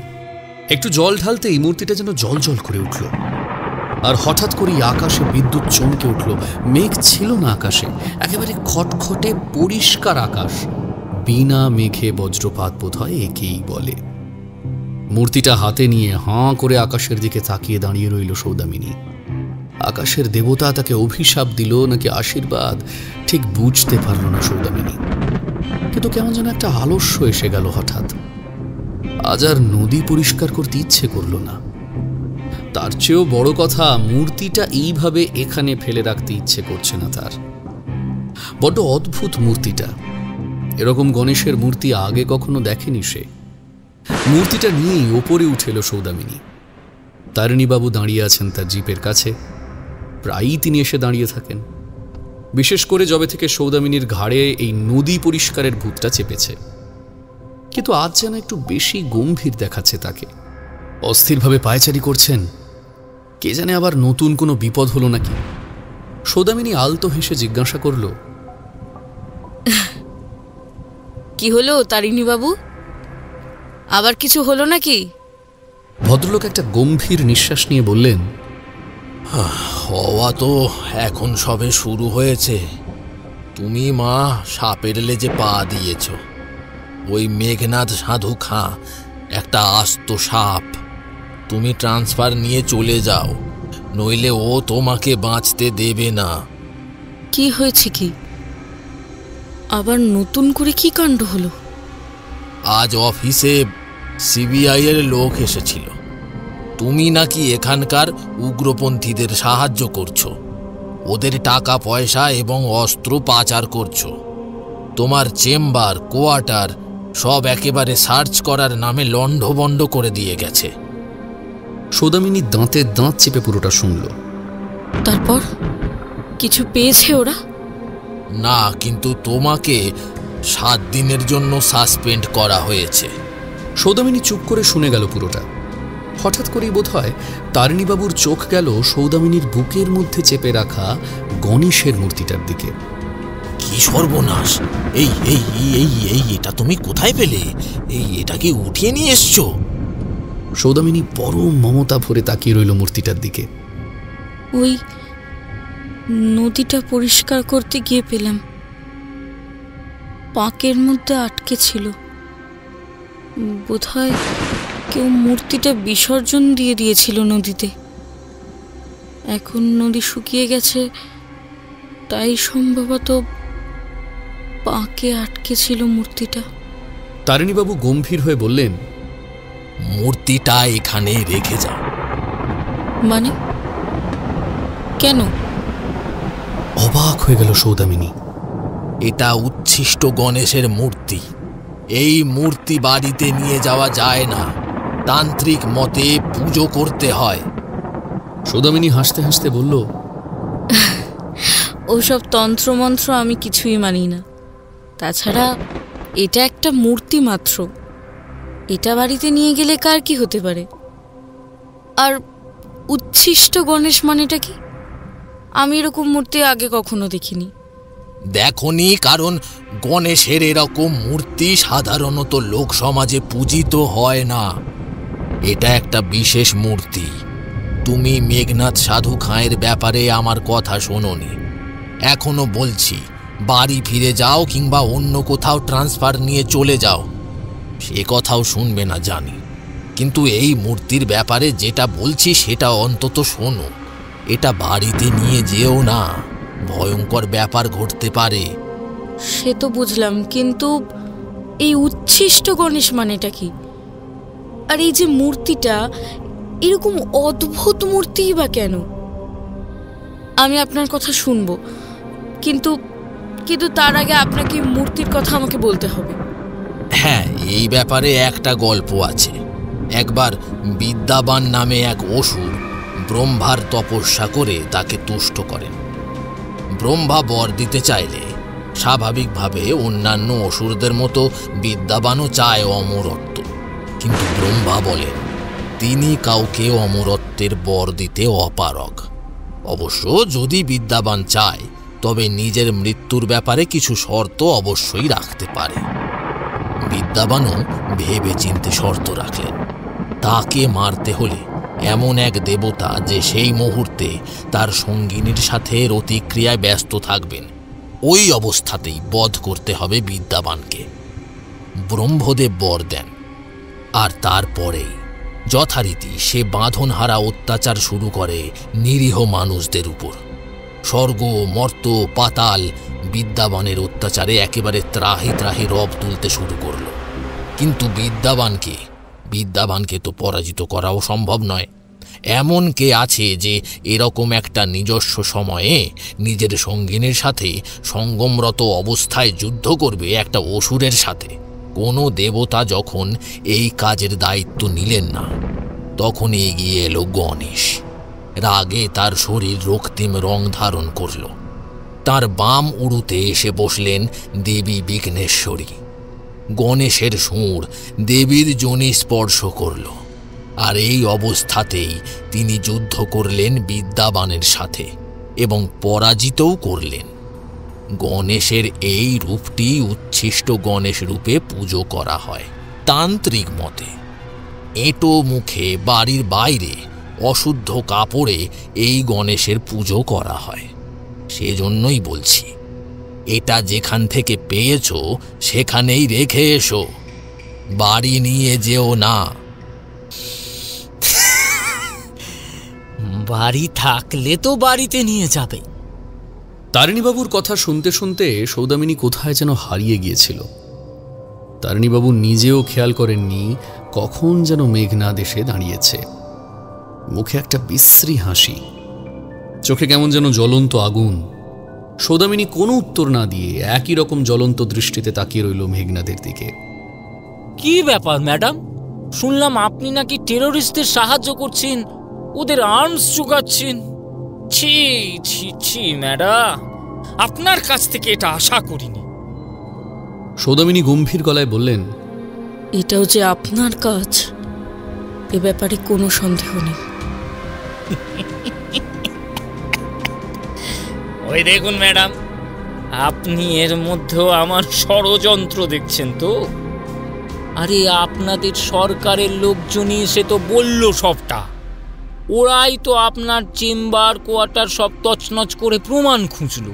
একটু জল ঢালতেই মূর্তিটা যেন জল জল করে উঠল। আর হঠাৎ করেই আকাশে বিদ্যুৎ চমকে উঠল। মেঘ ছিল না আকাশে, একেবারে খটখটে পরিষ্কার আকাশ। বিনা মেঘে বজ্রপাত বোধহয় একেই বলে। মূর্তিটা হাতে নিয়ে হাঁ করে আকাশের দিকে তাকিয়ে দাঁড়িয়ে রইল সৌদামিনী। আকাশের দেবতা তাকে অভিশাপ দিল নাকি আশীর্বাদ ঠিক বুঝতে পারল না সৌদামিনী। কিন্তু কেমন যেন একটা আলস্য এসে গেল হঠাৎ। আজ আর নদী পরিষ্কার করতে ইচ্ছে করল না। তার চেয়েও বড় কথা, মূর্তিটা এইভাবে এখানে ফেলে রাখতে ইচ্ছে করছে না তার। বড্ড অদ্ভুত মূর্তিটা। এরকম গণেশের মূর্তি আগে কখনো দেখেনি সে। মূর্তিটা নিয়েই ওপরে উঠে এলো সৌদামিনী। তারিণীবাবু দাঁড়িয়ে আছেন তার জিপের কাছে। প্রায়ই তিনি এসে দাঁড়িয়ে থাকেন। বিশেষ করে যবে থেকে সৌদামিনীর ঘাড়ে এই নদী পরিষ্কারের ভূতটা চেপেছে। কিন্তু আজ যেন একটু বেশি গম্ভীর দেখাচ্ছে তাকে। অস্থিরভাবে পায়চারি করছেন। কে জানে আবার নতুন কোনো বিপদ হলো নাকি। সৌদামিনী আলতো হেসে জিজ্ঞাসা করল, কি হলো তারিণীবাবু, আবার কিছু হলো নাকি? ভদ্রলোক একটা গম্ভীর নিঃশ্বাস নিয়ে বললেন, হওয়া তো এখন সবে শুরু হয়েছে। তুমি মা সাপের লেজে পা দিয়েছ। ওই মেঘনাদ সাধু খাঁ একটা আস্ত সাপ। তুমি ট্রান্সফার নিয়ে চলে যাও, নইলে ও তোমাকে বাঁচতে দেবে না। কি হয়েছে কি? আবার নতুন করে কি কাণ্ড হলো? আজ অফিসে সিবিআই এর লোক এসেছিল। তুমি নাকি এখানকার উগ্রপন্থীদের সাহায্য করছো, ওদের টাকা পয়সা এবং অস্ত্র পাচার করছো। তোমার চেম্বার, কোয়ার্টার সব একেবারে সার্চ করার নামে লণ্ডভণ্ড করে দিয়ে গেছে। সৌদামিনী দাঁতে দাঁত চেপে পুরোটা শুনল। তারপর কিছু পেয়েছে ওরা? না, কিন্তু তোমাকে 7 দিনের জন্য সাসপেন্ড করা হয়েছে। সৌদামিনী চুপ করে শুনে গেল পুরোটা। হঠাৎ করেই বোধ হয় তারিণীবাবুর চোখ গেল সৌদামিনীর বুকের মধ্যে চেপে রাখা গণেশের মূর্তিটার দিকে। কি সর্বনাশ! এই এই এই এই এটা তুমি কোথায় পেলে? এটা কি উঠিয়ে নিয়ে এসছো? সৌদামিনী বড় মমতা ভরে তাকিয়ে রইল মূর্তিটার দিকে। ওই নদীটা পরিষ্কার করতে গিয়ে পেলাম, পাঁকের মধ্যে আটকে ছিল। বোধহয় কেউ মূর্তিটা বিসর্জন দিয়ে দিয়েছিল নদীতে। এখন নদী শুকিয়ে গেছে, তাই সম্ভবত পাঁকে আটকে ছিল মূর্তিটা। তারিণীবাবু গম্ভীর হয়ে বললেন, মূর্তিটা এখানে রেখে যাও। মানে কেন? অবাক হয়ে গেল সৌদামিনী। এটা উচ্ছিষ্ট গণেশের মূর্তি। এই মূর্তি বাড়িতে নিয়ে যাওয়া যায় না, তান্ত্রিক মতে পুজো করতে হয়। সৌদামিনী হাসতে হাসতে বলল, ওসব তন্ত্রমন্ত্র আমি কিছুই মানি না। তাছাড়া এটা একটা মূর্তি মাত্র, এটা বাড়িতে নিয়ে গেলে কার কি হতে পারে? আর উচ্ছিষ্ট গণেশ মানেটা কি? আমি এরকম মূর্তি আগে কখনো দেখিনি। দেখনি, কারণ গণেশের এরকম মূর্তি সাধারণত লোক সমাজে পূজিত হয় না। এটা একটা বিশেষ মূর্তি। তুমি মেঘনাদ সাধু খাঁয়ের ব্যাপারে আমার কথা শোনোনি। এখনো বলছি, বাড়ি ফিরে যাও কিংবা অন্য কোথাও ট্রান্সফার নিয়ে চলে যাও। সে কথাও শুনবে না জানি, কিন্তু এই মূর্তির ব্যাপারে যেটা বলছি সেটা অন্তত শোনো। এটা বাড়িতে নিয়ে যেও না, ভয়ঙ্কর ব্যাপার ঘটতে পারে। সে তো বুঝলাম, কিন্তু এই উচ্ছিষ্ট গণেশ মানেটা কি? আর এই যে মূর্তিটা, এরকম অদ্ভুত মূর্তি বা কেন? আমি আপনার কথা শুনবো, কিন্তু কিন্তু তার আগে আপনাকে মূর্তির কথা আমাকে বলতে হবে। হ্যাঁ, এই ব্যাপারে একটা গল্প আছে। একবার বিদ্যাবান নামে এক অসুর ব্রহ্মার তপস্যা করে তাকে তুষ্ট করেন। ব্রহ্মা বর দিতে চাইলে স্বাভাবিকভাবে অন্যান্য অসুরদের মতো বিদ্যাবানও চায় অমরত্ব, কিন্তু ব্রহ্মা বলেন তিনি কাউকে অমরত্বের বর দিতে অপারগ। অবশ্য যদি বিদ্যাবান চায় তবে নিজের মৃত্যুর ব্যাপারে কিছু শর্ত অবশ্যই রাখতে পারে। বিদ্যাবানও ভেবে চিনতে শর্ত রাখলেন। তাকে মারতে হলে এমন এক দেবতা যে সেই মুহূর্তে তার সঙ্গিনীর সাথে রতিক্রিয়ায় ব্যস্ত থাকবেন, ওই অবস্থাতেই বধ করতে হবে বিদ্যাবানকে। ব্রহ্মদেব বর দেন, আর তারপরেই যথারীতি সে বাঁধনহারা অত্যাচার শুরু করে নিরীহ মানুষদের উপর। স্বর্গ, মর্ত, পাতাল বিদ্যাবানের অত্যাচারে একেবারে ত্রাহি ত্রাহি রব তুলতে শুরু করল। কিন্তু বিদ্যাবানকে তো পরাজিত করাও সম্ভব নয়। এমন কে আছে যে এরকম একটা নিজস্ব সময়ে নিজের সঙ্গিনীর সাথে সঙ্গমরত অবস্থায় যুদ্ধ করবে একটা অসুরের সাথে? কোনো দেবতা যখন এই কাজের দায়িত্ব নিলেন না, তখন এগিয়ে এলো গণেশ। রাগে তার শরীর রক্তিম রং ধারণ করল। তার বাম উড়ুতে এসে বসলেন দেবী বিঘ্নেশ্বরী। গণেশের সুর দেবীর যোনি স্পর্শ করল, আর এই অবস্থাতেই তিনি যুদ্ধ করলেন বিদ্যাবানের সাথে এবং পরাজিতও করলেন। গণেশের এই রূপটি উচ্ছিষ্ট গণেশ রূপে পুজো করা হয় তান্ত্রিক মতে। এঁটো মুখে বাড়ির বাইরে অশুদ্ধ কাপড়ে এই গণেশের পুজো করা হয়। সেজন্যই বলছি, এটা যেখান থেকে পেয়েছ সেখানেই রেখে এসো, বাড়ি নিয়ে যেও না। বাড়ি থাকলে তো বাড়িতে নিয়ে যাবে। তারিণীবাবুর কথা শুনতে শুনতে সৌদামিনী কোথায় যেন হারিয়ে গিয়েছিল। তারিণীবাবু নিজেও খেয়াল করেননি কখন যেন মেঘনাদ এসে দাঁড়িয়েছে। মুখে একটা বিশ্রী হাসি, চোখে কেমন যেন জ্বলন্ত আগুন। সৌদামিনী কোনো উত্তর না দিয়ে একই রকম জ্বলন্ত দৃষ্টিতে তাকিয়ে রইল মেঘনাদের দিকে। কি ব্যাপার ম্যাডাম? শুনলাম আপনি নাকি টেররিস্টদের সাহায্য করছেন, ওদের আর্মস জোগাচ্ছেন। ছি ছি ছি ম্যাডাম, আপনার কাছ থেকে এটা আশা করিনি। সৌদামিনী গম্ভীর গলায় বললেন, এটাও যে আপনার কাজ এ ব্যাপারে কোনো সন্দেহ নেই। ওই দেখুন ম্যাডাম, আপনি এর মধ্যেও আমার ষড়যন্ত্র দেখছেন তো? আরে আপনাদের সরকারের লোকজনই এসে তো বলল সবটা। ওরাই তো আপনার চেম্বার কোয়ার্টার সব তছনছ করে প্রমাণ খুঁজলো,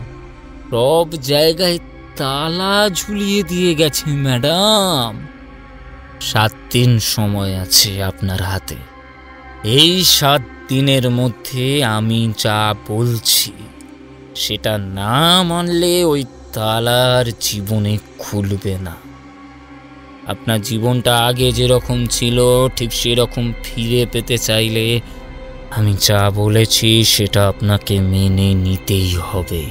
সব জায়গায় তালা ঝুলিয়ে দিয়ে গেছে ম্যাডাম। 7 দিন সময় আছে আপনার হাতে। এই 7 দিনের মধ্যে আমি যা বলছি সেটা না মানলে ওই তালার জীবনে খুলবে না। আপনার জীবনটা আগে যেরকম ছিল ঠিক সেরকম ফিরে পেতে চাইলে আমি যা বলেছি সেটা আপনাকে মেনে নিতেই হবে।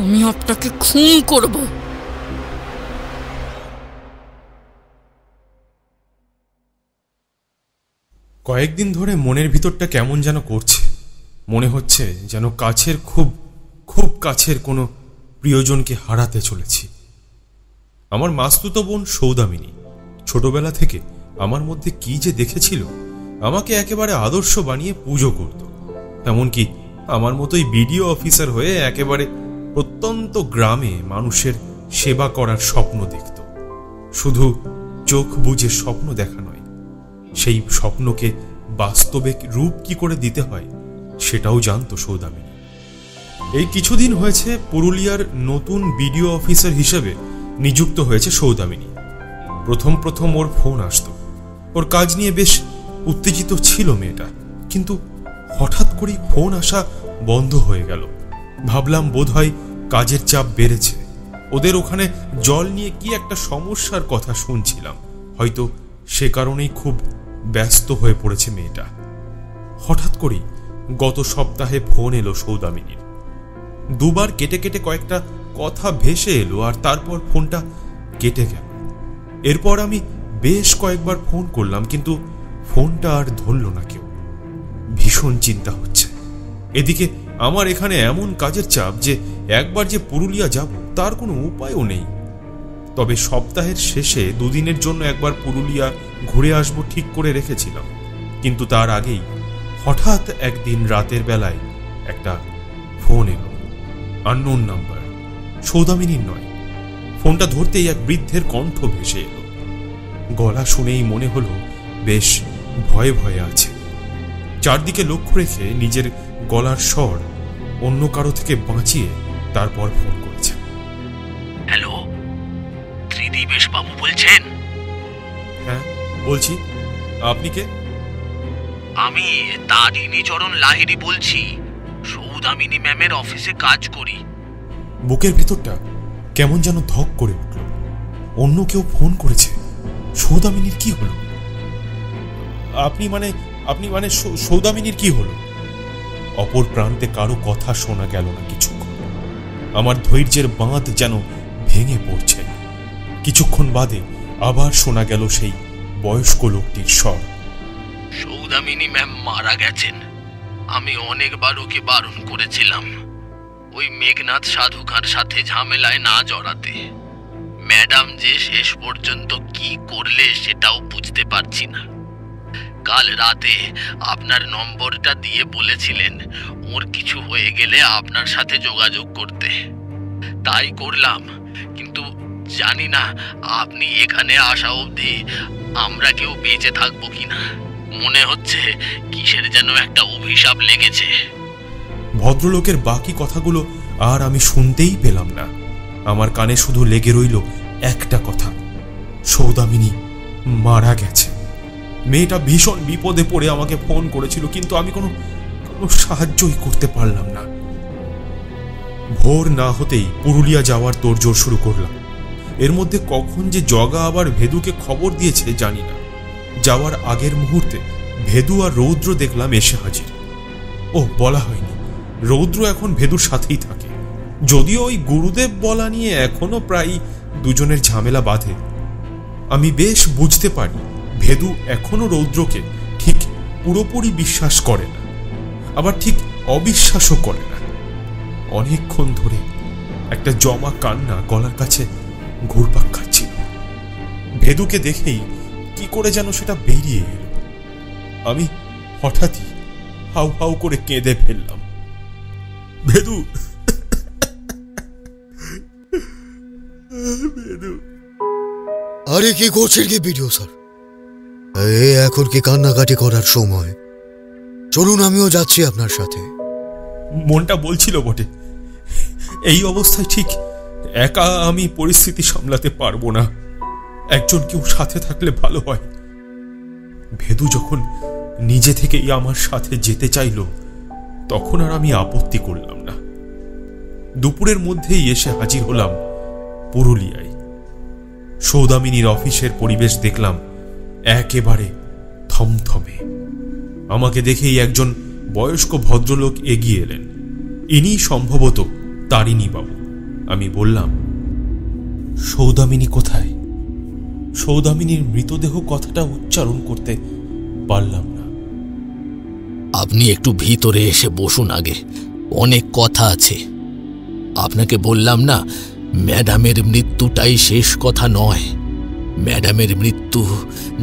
আমি আপনাকে খুন করব। কয়েকদিন ধরে মনের ভিতরটা কেমন যেন করছে। মনে হচ্ছে যেন কাছের খুব খুব কাছের কোনো প্রিয়জনকে হারাতে চলেছি। আমার মাস্তুতো বোন সৌদামিনী ছোটবেলা থেকে আমার মধ্যে কি যে দেখেছিল, আমাকে একেবারে আদর্শ বানিয়ে পুজো করত। এমনকি আমার মতোই বিডিও অফিসার হয়ে একেবারে প্রত্যন্ত গ্রামে মানুষের সেবা করার স্বপ্ন দেখত। শুধু চোখ বুজে স্বপ্ন দেখা নয়, সেই স্বপ্নকে বাস্তবে রূপ কি করে দিতে হয় সেটাও জানতো সৌদামিনী। এই কিছুদিন হয়েছে পুরুলিয়ার নতুন বিডিও অফিসার হিসেবে নিযুক্ত হয়েছে সৌদামিনী। প্রথম ওর ফোন আসতো, ওর কাজ নিয়ে বেশ উত্তেজিত ছিল মেয়েটা। কিন্তু হঠাৎ করেই ফোন আসা বন্ধ হয়ে গেল। ভাবলাম বোধহয় কাজের চাপ বেড়েছে, ওদের ওখানে জল নিয়ে কি একটা সমস্যার কথা শুনছিলাম, হয়তো সে কারণেই খুব ব্যস্ত হয়ে পড়েছে মেয়েটা। হঠাৎ করেই গত সপ্তাহে ফোন এলো সৌদামিনীর। দুবার কেটে কেটে কয়েকটা কথা ভেসে এলো, আর তারপর ফোনটা কেটে গেল। এরপর আমি বেশ কয়েকবার ফোন করলাম, কিন্তু ফোনটা আর ধরল না কেউ। ভীষণ চিন্তা হচ্ছে। এদিকে আমার এখানে এমন কাজের চাপ যে একবার যে পুরুলিয়া যাব তার কোনো উপায়ও নেই। তবে সপ্তাহের শেষে 2 দিনের জন্য একবার পুরুলিয়া ঘুরে আসবো ঠিক করে রেখেছিলাম। কিন্তু তার আগেই হঠাৎ একদিন রাতের বেলায় একটা ফোন এলো, আননোন নাম্বার, সৌদামিনীর নয়। ফোনটা ধরতেই এক বৃদ্ধের কণ্ঠ ভেসে এলো। গলা শুনেই মনে হলো বেশ ভয়ে ভয়ে আছে। চারদিকে লক্ষ্য রেখে নিজের গলার স্বর অন্য কারো থেকে বাঁচিয়ে তারপর ফোন করেছে। হ্যালো, ত্রিদিবেশ বাবু বলছেন? হ্যাঁ বলছি, আপনি কে? আমি তারিণীচরণ লাহিড়ী বলছি, সৌদামিনী ম্যামের অফিসে কাজ করি। বুকের ভেতরটা কেমন যেন ধক করে উঠল। অন্য কেউ ফোন করেছে। সৌদামিনীর কি হলো? আপনি মানে সৌদামিনীর কি হলো? অপর প্রান্তে কারো কথা শোনা গেল না কিছুক্ষণ। আমার ধৈর্যের বাঁধ যেন ভেঙে পড়ছে। কিছুক্ষণ বাদে আবার শোনা গেল সেই বয়স্ক লোকটির স্বর। সৌদামিনী ম্যাম মারা গেছেন। আমি অনেকবার ওকে বারণ করেছিলাম ওই মেঘনাথ সাধুকার সাথে ঝামেলায় না জড়াতে। ম্যাডাম যে শেষ পর্যন্ত কি করলে সেটাও বুঝতে পারছি না। কাল রাতে আপনার নম্বরটা দিয়ে বলেছিলেন ওর কিছু হয়ে গেলে আপনার সাথে যোগাযোগ করতে। তাই করলাম, কিন্তু জানি না আপনি এখানে আসা অবধি আমরা কেউ বেঁচে থাকবো কিনা। মনে হচ্ছে কিসের যেন একটা অভিশাপ লেগেছে। ভদ্রলোকের বাকি কথাগুলো আর আমি শুনতেই পেলাম না। আমার কানে শুধু লেগে রইল একটা কথা, সৌদামিনী মারা গেছে। মেয়েটা ভীষণ বিপদে পড়ে আমাকে ফোন করেছিল, কিন্তু আমি কোনো সাহায্যই করতে পারলাম না। ভোর না হতেই পুরুলিয়া যাওয়ার তোড়জোড় শুরু করলাম। এর মধ্যে কখন যে জগা আবার ভেদুকে খবর দিয়েছে জানি না। যাওয়ার আগের মুহূর্তে ভেদু আর রৌদ্র দেখলাম এসে হাজির। ও বলা হয়নি, রৌদ্র এখন ভেদুর সাথেই থাকে। যদিও ওই গুরুদেব বলা নিয়ে এখনো প্রায় দুজনের ঝামেলা বাঁধে, আমি বেশ বুঝতে পারি ভেদু এখনো রৌদ্রকে ঠিক পুরোপুরি বিশ্বাস করে না, আবার ঠিক অবিশ্বাসও করে না। অনেকক্ষণ ধরে একটা জমা কান্না গলার কাছে ঘুরপাক খাচ্ছিল। ভেদুকে দেখেই কি করে যেন সেটা বেরিয়ে এলো। আমি হঠাৎই হাউ হাউ করে কেঁদে ফেললাম। ভেদু, ভেদু। আরে কি করছেন কি ভিডিও স্যার? এখন কি কান্নাকাটি করার সময়? চলুন আমিও যাচ্ছি আপনার সাথে। মনটা বলছিল বটে, এই অবস্থায় ঠিক একা আমি পরিস্থিতি সামলাতে পারবো না, একজন কেউ সাথে থাকলে ভালো হয়। ভেদু যখন নিজে থেকেই আমার সাথে যেতে চাইল, তখন আর আমি আপত্তি করলাম না। দুপুরের মধ্যেই এসে হাজির হলাম পুরুলিয়ায়। সৌদামিনীর অফিসের পরিবেশ দেখলাম একেবারে থমথমে। আমাকে দেখেই একজন বয়স্ক ভদ্রলোক এগিয়ে এলেন। ইনি সম্ভবত তারিণী বাবু। আমি বললাম, সৌদামিনী কোথায়? সৌদামিনীর মৃতদেহ কথাটা উচ্চারণ করতে পারলাম না। আপনি একটু ভিতরে এসে বসুন, আগে অনেক কথা আছে। আপনাকে বললাম না, ম্যাডামের মৃত্যুটাই শেষ কথা নয়। ম্যাডামের মৃত্যু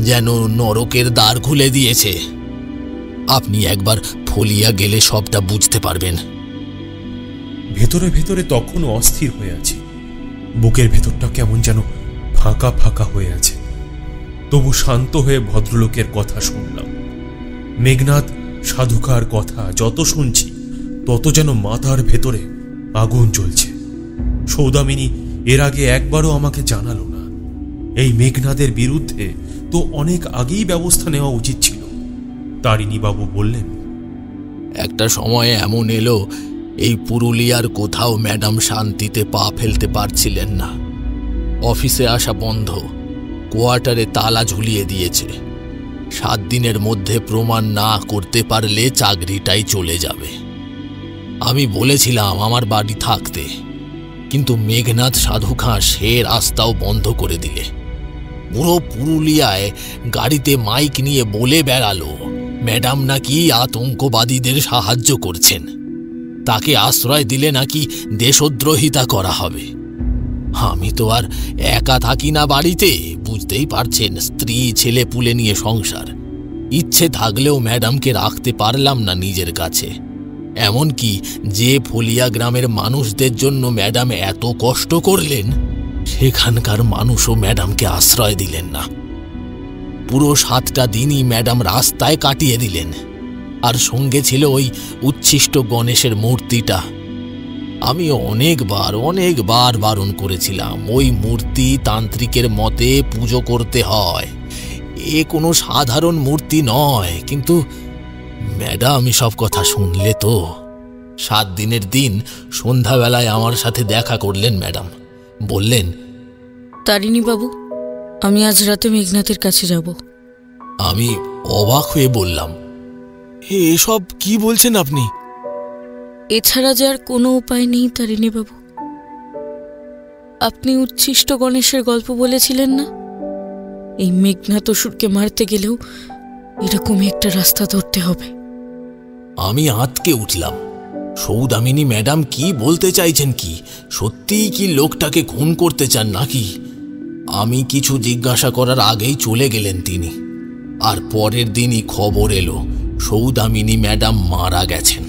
যেন নরকের দ্বার খুলে দিয়েছে। আপনি একবার ফলিয়া গেলে সবটা বুঝতে পারবেন। ভেতরে ভেতরে তখনও অস্থির হয়ে আছি। বুকের ভেতরটা কেমন যেন ফাঁকা ফাঁকা হয়ে আছে। তবু শান্ত হয়ে ভদ্রলোকের কথা শুনলাম। মেঘনাদ সাধুকার কথা যত শুনছি, তত যেন মাথার ভেতরে আগুন জ্বলছে। সৌদামিনী এর আগে একবারও আমাকে জানালো না। এই মেঘনাদের বিরুদ্ধে তো অনেক আগেই ব্যবস্থা নেওয়া উচিত ছিল। তারিণী বাবু বললেন, একটা সময় এমন এলো, এই পুরুলিয়ার কোথাও ম্যাডাম শান্তিতে পা ফেলতে পারছিলেন না। অফিসে আসা বন্ধ, কোয়ার্টারে তালা ঝুলিয়ে দিয়েছে। 7 দিনের মধ্যে প্রমাণ না করতে পারলে চাকরিটাই চলে যাবে। আমি বলেছিলাম আমার বাড়ি থাকতে, কিন্তু মেঘনাদ সাধুখাঁ সে রাস্তাও বন্ধ করে দিলে। পুরো পুরুলিয়ায় গাড়িতে মাইক নিয়ে বলে বেড়ালো ম্যাডাম নাকি আতঙ্কবাদীদের সাহায্য করছেন, তাকে আশ্রয় দিলে নাকি দেশদ্রোহিতা করা হবে। আমি তো আর একা থাকি না বাড়িতে, বুঝতেই পারছেন, স্ত্রী ছেলে পুলে নিয়ে সংসার। ইচ্ছে থাকলেও ম্যাডামকে রাখতে পারলাম না নিজের কাছে। এমনকি যে ফলিয়া গ্রামের মানুষদের জন্য ম্যাডাম এত কষ্ট করলেন, সেখানকার মানুষও ম্যাডামকে আশ্রয় দিলেন না। পুরো 7টা দিনই ম্যাডাম রাস্তায় কাটিয়ে দিলেন। আর সঙ্গে ছিল ওই উচ্ছিষ্ট গণেশের মূর্তিটা। আমি অনেকবার বারণ করেছিলাম, ওই মূর্তি তান্ত্রিকের মতে পুজো করতে হয়, এ কোনো সাধারণ মূর্তি নয়। কিন্তু ম্যাডাম সব কথা শুনলে তো। 7 দিনের দিন সন্ধ্যাবেলায় আমার সাথে দেখা করলেন ম্যাডাম। বললেন, তারিণী বাবু, আমি আজ রাতে মেঘনাথের কাছে যাব। আমি অবাক হয়ে বললাম, এসব কি বলছেন আপনি? এছাড়া যে আর কোনো উপায় নেই তারিণী বাবু। আপনি উচ্ছিষ্ট গণেশের গল্প বলেছিলেন না, এই মেঘনাথ অসুরকে মারতে গেলেও এরকমই একটা রাস্তা ধরতে হবে। আমি আঁতকে উঠলাম। সৌদামিনী ম্যাডাম কি বলতে চাইছেন? কি সত্যিই কি লোকটাকে খুন করতে চান নাকি? আমি কিছু জিজ্ঞাসা করার আগেই চলে গেলেন তিনি। আর পরের দিনই খবর এলো সৌদামিনী ম্যাডাম মারা গেছেন।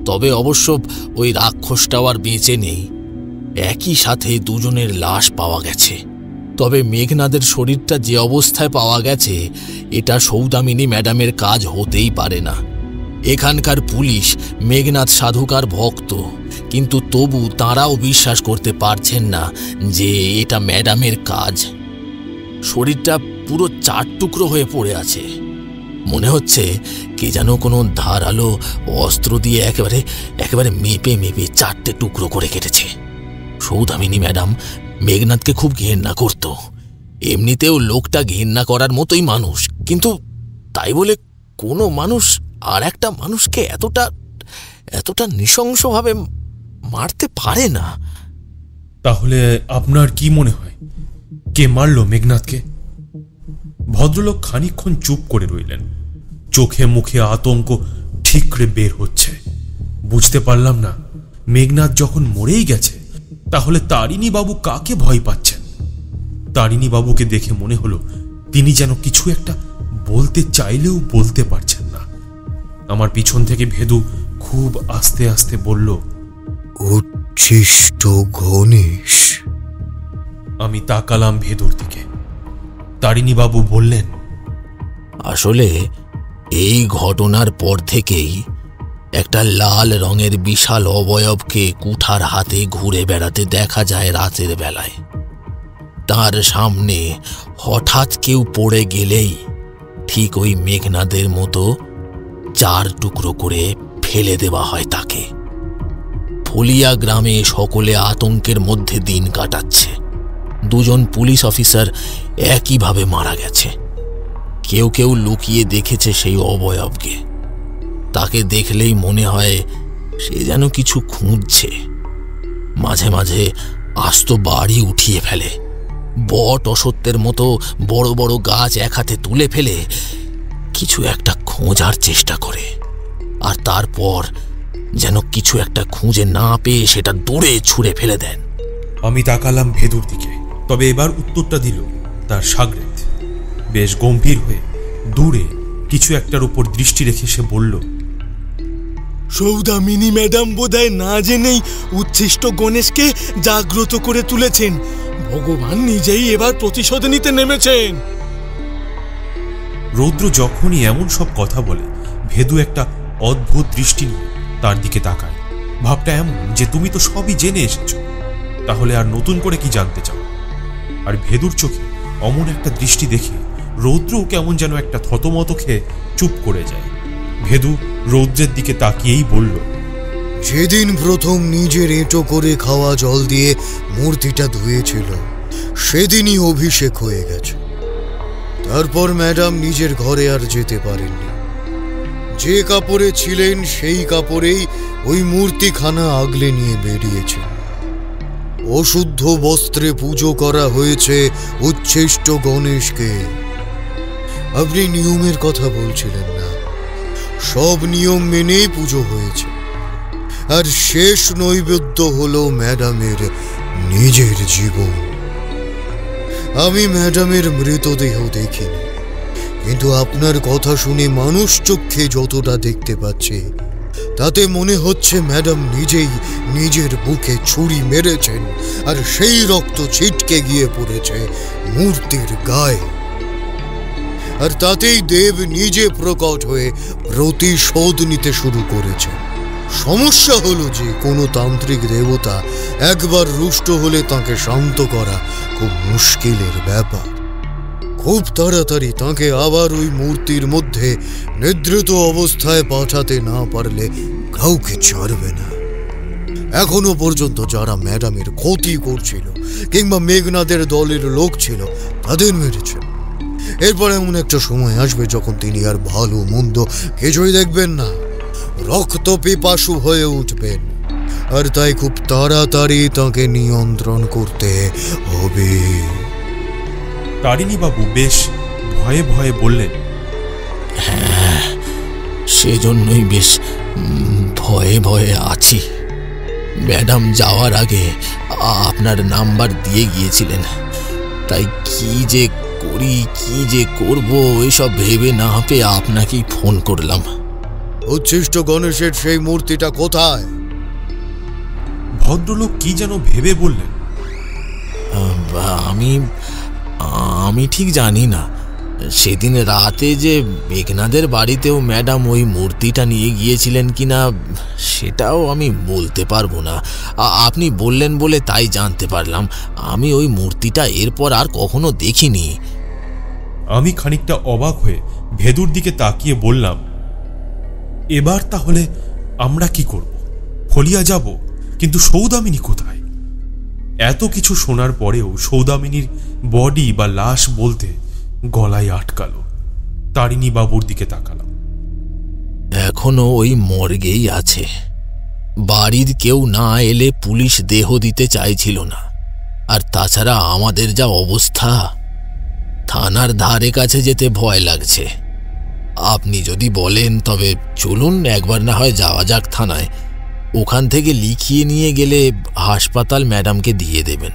তবে অবশ্য ওই রাক্ষসটাও আর বেঁচে নেই। একই সাথে দুজনের লাশ পাওয়া গেছে। তবে মেঘনাদের শরীরটা যে অবস্থায় পাওয়া গেছে, এটা সৌদামিনী ম্যাডামের কাজ হতেই পারে না। এখানকার পুলিশ মেঘনাদ সাধুকার ভক্ত, কিন্তু তবু তাঁরাও বিশ্বাস করতে পারছেন না যে এটা ম্যাডামের কাজ। শরীরটা পুরো 4 টুকরো হয়ে পড়ে আছে। মনে হচ্ছে কে যেন কোনো ধারালো অস্ত্র দিয়ে একেবারে মেপে 4টে টুকরো করে কেটেছে। সৌদামিনী ম্যাডাম মেঘনাদকে খুব ঘেন্না করত। এমনিতেও লোকটা ঘেন্না করার মতোই মানুষ, কিন্তু তাই বলে কোনো মানুষ আর একটা মানুষকে এতটা নৃশংসভাবে মারতে পারে না। তাহলে আপনার কি মনে হয় কে মারল মেঘনাদকে? ভদ্রলোক খানিকক্ষণ চুপ করে রইলেন। চোখে মুখে আতঙ্ক ঠিকরে বের হচ্ছে। বুঝতে পারলাম না, মেঘনাদ যখন মরেই গেছে তাহলে তারিণী বাবু কাকে ভয় পাচ্ছেন। তারিণী বাবুকে দেখে মনে হলো তিনি যেন কিছু একটা বলতে চাইলেও বলতে পারছেন না। আমার পিছন থেকে ভেদু খুব আস্তে আস্তে বলল, উচ্ছিষ্ট গণেশ। আমি তাকালাম ভেদুর দিকে। তারিণী বাবু বললেন, আসলে এই ঘটনার পর থেকেই একটা লাল রঙের বিশাল অবয়বকে কুঠার হাতে ঘুরে বেড়াতে দেখা যায় রাতের বেলায়। তার সামনে হঠাৎ কেউ পড়ে গেলেই ঠিক ওই মেঘনাদের মতো 4 টুকরো করে ফেলে দেওয়া হয় তাকে। ফলিয়া গ্রামে সকলে আতঙ্কের মধ্যে দিন কাটাচ্ছে। 2 জন পুলিশ অফিসার একইভাবে মারা গেছে। কেউ কেউ লুকিয়ে দেখেছে সেই অবয়বকে। তাকে দেখলেই মনে হয় সে যেন কিছু খুঁজছে। মাঝে মাঝে আস্ত বাড়ি উঠিয়ে ফেলে, বট অসত্যের মতো বড় বড় গাছ এক হাতে তুলে ফেলে কিছু একটা খোঁজার চেষ্টা করে, আর তারপর যেন কিছু একটা খুঁজে না পেয়ে সেটা দূরে ছুঁড়ে ফেলে দেন। আমি তাকালাম ভেদুর দিকে। তবে এবার উত্তরটা দিল তার শাগরেদ। বেশ গম্ভীর হয়ে দূরে কিছু একটার উপর দৃষ্টি রেখে সে বলল, সৌদামিনী ম্যাডাম বোধহয় না জেনেই উচ্ছিষ্ট গণেশকে জাগ্রত করে তুলেছেন। ভগবান নিজেই এবার প্রতিশোধ নিতে নেমেছেন। রৌদ্র যখনই এমন সব কথা বলে ভেদু একটা অদ্ভুত দৃষ্টি নিয়ে তার দিকে তাকায়। ভাবটা এমন যে তুমি তো সবই জেনে এসেছো, তাহলে আর নতুন করে কি জানতে চাও। আর ভেদুর চোখে অমন একটা দৃষ্টি দেখে রৌদ্রও কেমন যেন একটা থতমত খেয়ে চুপ করে যায়। ভেদু রৌদ্রের দিকে তাকিয়েই বলল, যেদিন প্রথম নিজের এঁটো করে খাওয়া জল দিয়ে মূর্তিটা ধুয়েছিল সেদিনই অভিষেক হয়ে গেছে। তারপর ম্যাডাম নিজের ঘরে আর যেতে পারেননি। যে কাপড়ে ছিলেন সেই কাপড়েই ওই মূর্তিখানা আগলে নিয়ে বেরিয়েছেন। অশুদ্ধ বস্ত্রে পুজো করা হয়েছে উচ্ছিষ্ট গণেশকে। আপনি নিয়মের কথা বলছিলেন না, সব নিয়ম মেনেই পুজো হয়েছে। আর শেষ নৈবেদ্য হলো ম্যাডামের নিজের জীবন। আমি ম্যাডামের মৃতদেহ দেখিনি, কিন্তু আপনার কথা শুনে মানুষ চোখে যতটা দেখতে পাচ্ছে তাতে মনে হচ্ছে ম্যাডাম নিজেই নিজের বুকে ছুরি মেরেছেন, আর সেই রক্ত ছিটকে গিয়ে পড়েছে মূর্তির গায়ে। আর তাতেই দেব নিজে প্রকট হয়ে প্রতিশোধ নিতে শুরু করেছে। সমস্যা হলো যে কোনো তান্ত্রিক দেবতা একবার রুষ্ট হলে তাকে শান্ত করা খুব মুশকিলের ব্যাপার। খুব তাড়াতাড়ি তাকে আবার ওই মূর্তির মধ্যে নিদ্রিত অবস্থায় পাঠাতে না পারলে কাউকে ছাড়বে না। এখনো পর্যন্ত যারা ম্যাডামের ক্ষতি করছিল কিংবা মেঘনাদের দলের লোক ছিল তাদের মেরেছে। এরপর এমন একটা সময় আসবে যখন তিনি আর ভালো মন্দ কিছুই দেখবেন না, রক্ত পিপাসু হয়ে উঠবেন। আর তাই খুব তাড়াতাড়ি তাকে নিয়ন্ত্রণ করতে হবে। তারিণী বাবু বেশ ভয়ে ভয়ে বললেন, হ্যাঁ, সেজন্যই বেশ ভয়ে ভয়ে আছি। ম্যাডাম যাওয়ার আগে আপনার নাম্বার দিয়ে গিয়েছিলেন, তাই কি যে করি কি যে করব এসব ভেবে না পেয়ে আপনাকেই ফোন করলাম। উচ্ছিষ্ট গণেশের সেই মূর্তিটা কোথায়? ভদ্রলোক কি যেন ভেবে বললেন, আমি ঠিক জানি না। সেদিন রাতে যে মেঘনাদের বাড়িতেও ম্যাডাম ওই মূর্তিটা নিয়ে গিয়েছিলেন কিনা সেটাও আমি বলতে পারবো না। আপনি বললেন বলে তাই জানতে পারলাম। আমি ওই মূর্তিটা এরপর আর কখনো দেখিনি। আমি খানিকটা অবাক হয়ে ভেদুর দিকে তাকিয়ে বললাম, এবার তাহলে আমরা কি করব? ফলিয়া যাব, কিন্তু সৌদামিনী কোথায়? এত কিছু শোনার পরেও সৌদামিনীর বডি বা লাশ বলতে গলায় আটকালো। তারিণী বাবুর দিকে তাকালাম। এখনো ওই মর্গেই আছে। বাড়ির কেউ না এলে পুলিশ দেহ দিতে চাইছিল না। আর তাছাড়া আমাদের যা অবস্থা, থানার ধারে কাছে যেতে ভয় লাগছে। আপনি যদি বলেন তবে চলুন একবার না হয় যাওয়া যাক থানায়। ওখান থেকে লিখিয়ে নিয়ে গেলে হাসপাতাল ম্যাডামকে দিয়ে দেবেন।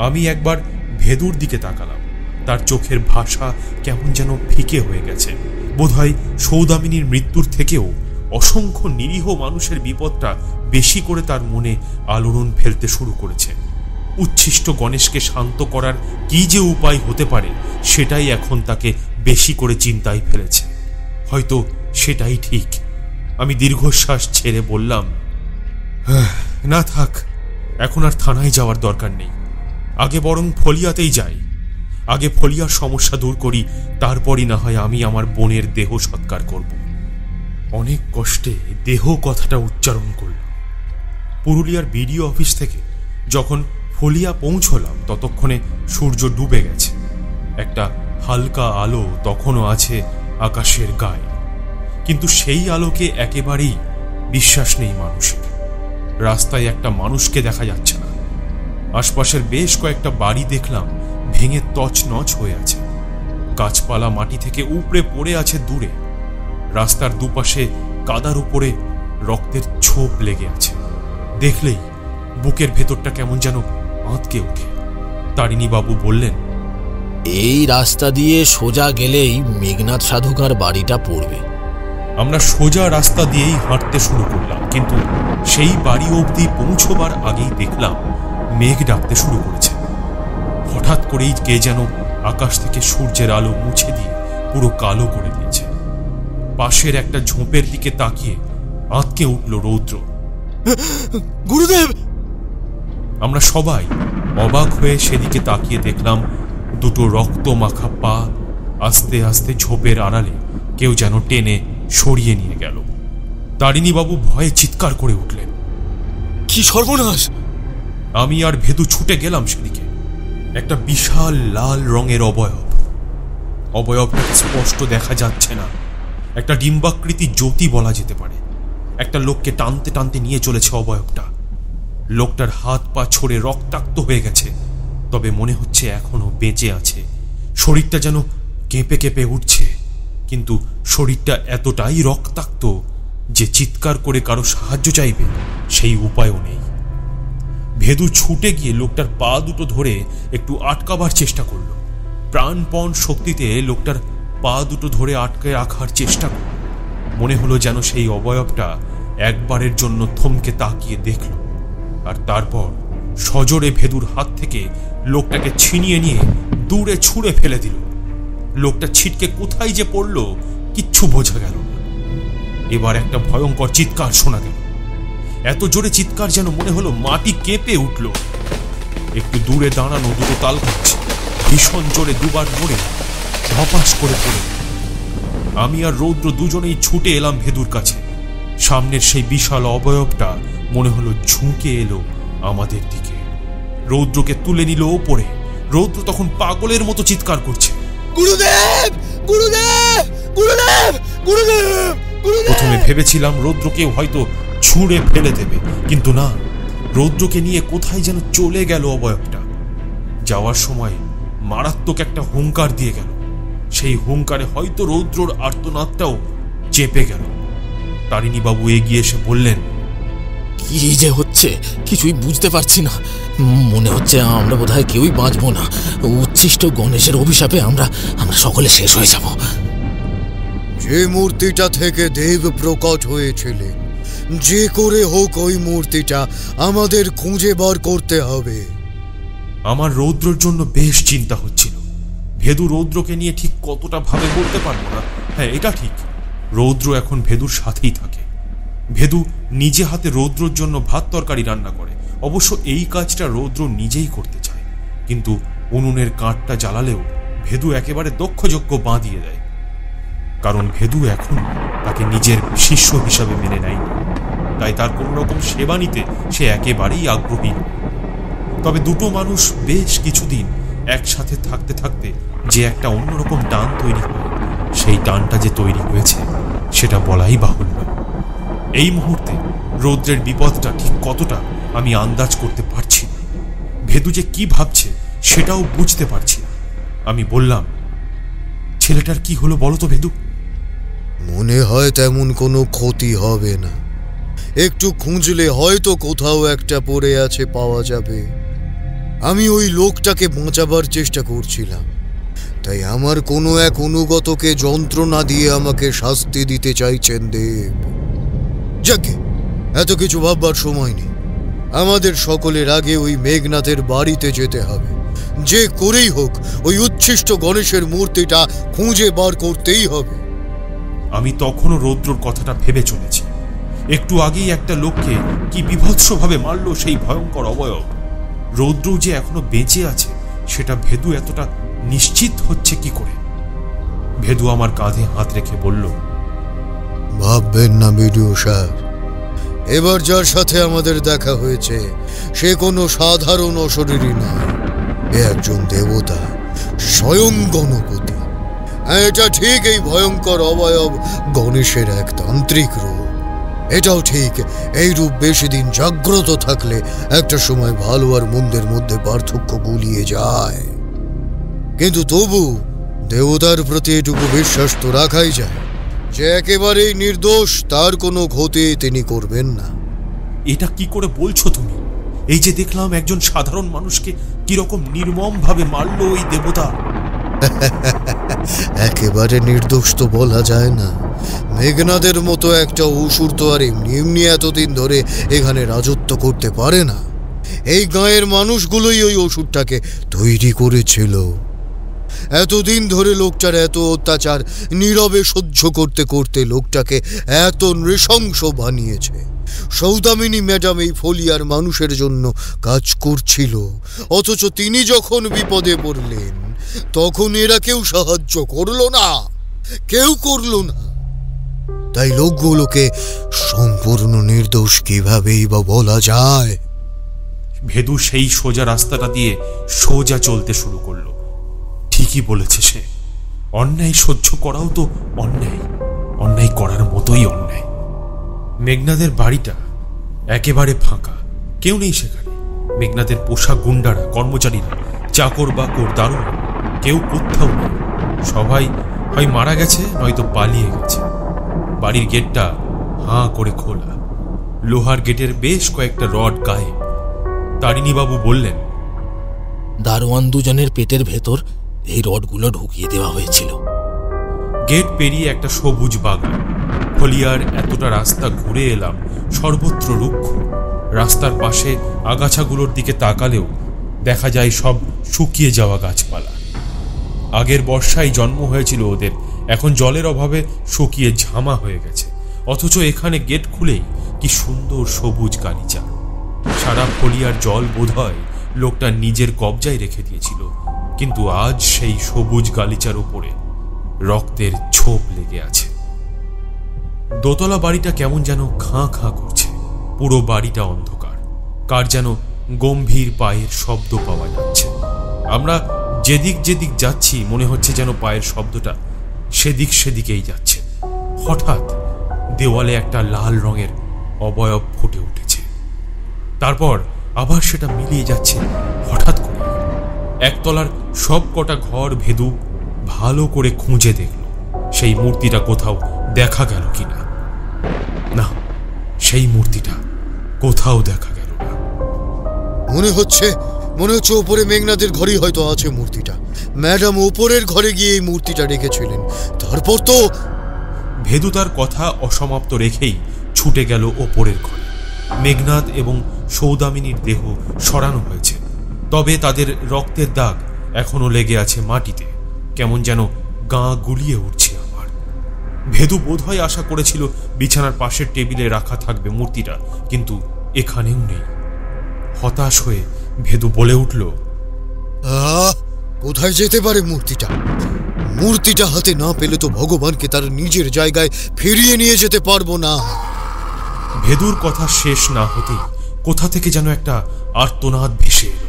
আমি একবার ভেদুর দিকে তাকালাম। তার চোখের ভাষা কেমন যেন ফিকে হয়ে গেছে। বোধহয় সৌদামিনীর মৃত্যুর থেকেও অসংখ্য নিরীহ মানুষের বিপদটা বেশি করে তার মনে আলোড়ন ফেলতে শুরু করেছে। উচ্ছিষ্ট গণেশকে শান্ত করার কি যে উপায় হতে পারে সেটাই এখন তাকে বেশি করে চিন্তায় ফেলেছে। হয়তো সেটাই ঠিক। আমি দীর্ঘশ্বাস ছেড়ে বললাম, না থাক, এখন আর থানায় যাওয়ার দরকার নেই। আগে বরং ফলিয়াতেই যাই। আগে ফলিয়ার সমস্যা দূর করি, তারপরই না হয় আমি আমার বোনের দেহ সৎকার করব। অনেক কষ্টে দেহ কথাটা উচ্চারণ করলাম। পুরুলিয়ার বিডিও অফিস থেকে যখন ফলিয়া পৌঁছলাম ততক্ষণে সূর্য ডুবে গেছে। একটা হালকা আলো তখনও আছে আকাশের গায়ে, কিন্তু সেই আলোকে একেবারেই বিশ্বাস নেই মানুষের। রাস্তায় একটা মানুষকে দেখা যাচ্ছে না। আশপাশের বেশ কয়েকটা বাড়ি দেখলাম ভেঙে তছনছ হয়ে আছে। গাছপালা মাটি থেকে উপড়ে পড়ে আছে দূরে। রাস্তার দুপাশে কাদার উপরে রক্তের ছোপ লেগে আছে। দেখলেই বুকের ভেতরটা কেমন যেন আঁতকে ওঠে। তারিণীবাবু বললেন, এই রাস্তা দিয়ে সোজা গেলেই মেঘনাথ সাধুকার বাড়িটা পড়বে। আমরা সোজা রাস্তা দিয়েই হাঁটতে শুরু করলাম, কিন্তু সেই বাড়ি অবধি পৌঁছবার আগেই দেখলাম মেঘ ডাকতে শুরু করেছে। হঠাৎ করেই কে যেন আকাশ থেকে সূর্যের আলো মুছে দিয়ে পুরো কালো করে দিয়েছে। পাশের একটা ঝোপের দিকে তাকিয়ে আঁতকে উঠল রৌদ্র। গুরুদেব! আমরা সবাই অবাক হয়ে সেদিকে তাকিয়ে দেখলাম দুটো রক্ত মাখা পা আস্তে আস্তে ঝোপের আড়ালে কেউ যেন টেনে সরিয়ে নিয়ে গেল। তারিণীবাবু ভয়ে চিৎকার করে উঠলেন, কি সর্বনাশ! আমি আর ভেদু ছুটে গেলাম সেদিকে। একটা বিশাল লাল রঙের অবয়বটা স্পষ্ট দেখা যাচ্ছে না। একটা ডিম্বাকৃতি জ্যোতি বলা যেতে পারে। একটা লোককে টানতে টানতে নিয়ে চলেছে অবয়বটা। লোকটার হাত পা ছড়ে রক্তাক্ত হয়ে গেছে, তবে মনে হচ্ছে এখনো বেঁচে আছে। শরীরটা যেন কেঁপে কেঁপে উঠছে, কিন্তু শরীরটা এতটাই রক্তাক্ত যে চিৎকার করে কারো সাহায্য চাইবে সেই উপায়ও নেই। ভেদু ছুটে গিয়ে লোকটার পা দুটো ধরে একটু আটকাবার চেষ্টা করল। প্রাণপণ শক্তিতে লোকটার পা দুটো ধরে আটকে রাখার চেষ্টা করল। মনে হলো যেন সেই অবয়বটা একবারের জন্য থমকে তাকিয়ে দেখল, আর তারপর সজোরে ভেদুর হাত থেকে লোকটাকে ছিনিয়ে নিয়ে দূরে ছুঁড়ে ফেলে দিল। লোকটা ছিটকে কোথায় যে পড়ল কিচ্ছু বোঝা গেল না। এবার একটা ভয়ঙ্কর চিৎকার শোনা গেল। এত জোরে চিৎকার যেন মনে হলো মাটি কেঁপে উঠল। একটু দূরে দাঁড়ানো দুটো তাল গাছ ভীষণ জোরে দুবার পড়ে ধপাস করে পড়ে। আমি আর রৌদ্র দুজনেই ছুটে এলাম ভেদুর কাছে। সামনের সেই বিশাল অবয়বটা মনে হলো ঝুঁকে এলো আমাদের দিকে। রৌদ্রকে তুলে নিল ওপরে। রৌদ্র তখন পাগলের মতো চিৎকার করছে, গুরুদেব! গুরুদেব! গুরুদেব! গুরুদেব! প্রথমে ভেবেছিলাম রৌদ্রকেও হয়তো ছুঁড়ে ফেলে দেবে, কিন্তু না, রৌদ্রকে নিয়ে কোথায় যেন চলে গেল অবয়বটা। যাওয়ার সময় মারাত্মক একটা হুঙ্কার দিয়ে গেল। সেই হুঙ্কারে হয়তো রৌদ্রর আর্তনাদটাও চেপে গেল। তারিণীবাবু এগিয়ে এসে বললেন, কি যে হচ্ছে কিছুই বুঝতে পারছি না। মনে হচ্ছে আমরা বোধহয় কেউই বাঁচবো না। উচ্ছিষ্ট গণেশের অভিশাপে আমরা সকলে শেষ হয়ে যাব। যে মূর্তিটা থেকে দেব প্রকট হয়েছিল, যে করে হোক ওই মূর্তিটা আমাদের খুঁজে বার করতে হবে। আমার রৌদ্রর জন্য বেশ চিন্তা হচ্ছিল। ভেদু রৌদ্রকে নিয়ে ঠিক কতটা ভাবে বলতে পারবো না। হ্যাঁ, এটা ঠিক, রৌদ্র এখন ভেদুর সাথেই থাকে। ভেদু নিজে হাতে রৌদ্রর জন্য ভাত তরকারি রান্না করে। অবশ্য এই কাজটা রৌদ্র নিজেই করতে চায়, কিন্তু উনুনের কাঠটা জ্বালালেও ভেদু একেবারে দক্ষযোগ্য বাঁ দিয়ে দেয়। কারণ ভেদু এখন তাকে নিজের শিষ্য হিসাবে মেনে নেয়নি, তাই তার কোনো রকম সেবা নিতে সে একেবারেই আগ্রহী। তবে দুটো মানুষ বেশ কিছুদিন একসাথে থাকতে থাকতে যে একটা অন্যরকম টান তৈরি হয়, সেই টানটা যে তৈরি হয়েছে সেটা বলাই বাহুল্য। এই মুহূর্তে রৌদ্রের বিপদটা ঠিক কতটা আমি আন্দাজ করতে পারছি না। ভেদু যে কি ভাবছে সেটাও বুঝতে পারছি না। আমি বললাম, ছেলেটার কি হলো বলো তো ভেদু? মনে হয় তেমন কোনো ক্ষতি হবে না, একটু খুঁজলে হয়তো কোথাও একটা পড়ে আছে, পাওয়া যাবে। আমি ওই লোকটাকে বাঁচাবার চেষ্টা করছিলাম, তাই আমার কোনো এক অনুগতকে যন্ত্রণা দিয়ে আমাকে শাস্তি দিতে চাইছেন দেব। যাকে এত কিছু ভাববার সময় নেই, আমাদের সকলের আগে ওই মেঘনাথের বাড়িতে যেতে হবে। যে করেই হোক ওই উচ্ছিষ্ট গণেশের মূর্তিটা খুঁজে বার করতেই হবে। আমি তখনও রৌদ্রর কথাটা ভেবে চলেছি। একটু আগেই একটা লোককে কি বিভৎসভাবে মারল সেই ভয়ঙ্কর অবয়ব। রৌদ্র যে এখনো বেঁচে আছে সেটা ভেদু এতটা নিশ্চিত হচ্ছে কি করে? ভেদু আমার কাঁধে হাত রেখে বলল, ভাববেন না বিডিও স্যার, এবার যার সাথে আমাদের দেখা হয়েছে সে কোনো সাধারণ অশরীরী নয়, এ একজন দেবতা, স্বয়ং গণপতি। এটা ঠিক এই ভয়ঙ্কর অবয়ব গণেশের এক তান্ত্রিক রূপ। এটাও ঠিক এই রূপ বেশি দিন জাগ্রত থাকলে একটা সময় ভালো আর মন্দের মধ্যে পার্থক্য গুলিয়ে যায়। কিন্তু তবু দেবতার প্রতি এটুকু বিশ্বাস তো রাখাই যায় যে একেবারেই নির্দোষ, তার কোনো ক্ষতি তিনি করবেন না। এটা কি করে বলছো তুমি? এই যে দেখলাম একজন সাধারণ মানুষকে কিরকম নির্মম ভাবে মারল ওই দেবতা। একেবারে নির্দোষ তো বলা যায় না। মেঘনাদের মতো একটা অসুর তো আর এমনি এমনি এতদিন ধরে এখানে রাজত্ব করতে পারে না। এই গাঁয়ের মানুষগুলোই ওই অসুরটাকে তৈরি করেছিল। এতদিন ধরে লোকটার এত অত্যাচার নীরবে সহ্য করতে করতে লোকটাকে এত নৃশংস বানিয়েছে। সৌদামিনী ম্যাডাম এই ফলিয়ার মানুষের জন্য কাজ করছিল, অথচ তিনি যখন বিপদে পড়লেন তখন এরা কেউ সাহায্য করলো না, কেউ করলো না। তাই লোকগুলোকে সম্পূর্ণ নির্দোষ কিভাবেই বা বলা যায়? ভেদু সেই সোজা রাস্তাটা দিয়ে সোজা চলতে শুরু করলো। ঠিকই বলেছে সে, অন্যায় সহ্য করাও তো অন্যায়, অন্যায় করার মতোই অন্যায়। মেঘনাদের বাড়িটা একেবারে ফাঁকা, কেউ নেই সেখানে। মেঘনাদের পোষা গুন্ডারা, কর্মচারীরা, চাকর বাকর, দারোয়ান, কেউ কোথাও নেই। সবাই হয় মারা গেছে নয়তো পালিয়ে গেছে। বাড়ির গেটটা হাঁ করে খোলা, লোহার গেটের বেশ কয়েকটা রড গায়েব। তারিণীবাবু বললেন, দারোয়ান দুজনের পেটের ভেতর এই রডগুলো ঢুকিয়ে দেওয়া হয়েছিল। গেট পেরিয়ে একটা সবুজ বাগান। ফলিয়ার এতটা রাস্তা ঘুরে এলাম, সর্বত্র রুক্ষ। রাস্তার পাশে আগাছাগুলোর দিকে তাকালেও দেখা যায় সব শুকিয়ে যাওয়া গাছপালা। আগের বর্ষায় জন্ম হয়েছিল ওদের, এখন জলের অভাবে শুকিয়ে ঝামা হয়ে গেছে। অথচ এখানে গেট খুলেই কি সুন্দর সবুজ গালিচা। সারা ফলিয়ার জল বোধহয় লোকটা নিজের কবজায় রেখে দিয়েছিল, কিন্তু আজ সেই সবুজ গালিচার উপরে রক্তের ছোপ লেগে আছে। দোতলা বাড়িটা কেমন যেন খাঁ খাঁ করছে। পুরো বাড়িটা অন্ধকার, কার যেন গম্ভীর পায়ের শব্দ পাওয়া যাচ্ছে। আমরা যেদিক যেদিক যাচ্ছি মনে হচ্ছে যেন পায়ের শব্দটা সেদিক সেদিকেই যাচ্ছে। হঠাৎ দেওয়ালে একটা লাল রঙের অবয়ব ফুটে উঠেছে, তারপর আবার সেটা মিলিয়ে যাচ্ছে হঠাৎ করে। একতলার সব কটা ঘর ভেদু ভালো করে খুঁজে দেখল সেই মূর্তিটা কোথাও দেখা গেল কিনা। না, সেই মূর্তিটা কোথাও দেখা গেল না। মনে হচ্ছে ওপরে মেঘনাদের ঘরেই হয়তো আছে মূর্তিটা। ম্যাডাম ওপরের ঘরে গিয়ে এই মূর্তিটা রেখেছিলেন, তারপর তো। ভেদু তার কথা অসমাপ্ত রেখেই ছুটে গেল ওপরের ঘরে। মেঘনাদ এবং সৌদামিনীর দেহ সরানো হয়েছে, তবে তাদের রক্তের দাগ এখনো লেগে আছে মাটিতে। কেমন যেন গা গুলিয়ে উঠছে আমার। ভেদু বোধহয় আশা করেছিল বিছানার পাশের টেবিলে রাখা থাকবে মূর্তিটা, কিন্তু এখানেও নেই। হতাশ হয়ে ভেদু বলে উঠল, কোথায় যেতে পারে মূর্তিটা? মূর্তিটা হাতে না পেলে তো ভগবানকে তার নিজের জায়গায় ফিরিয়ে নিয়ে যেতে পারবো না। ভেদুর কথা শেষ না হতেই কোথা থেকে যেন একটা আর্তনাদ ভেসে এলো।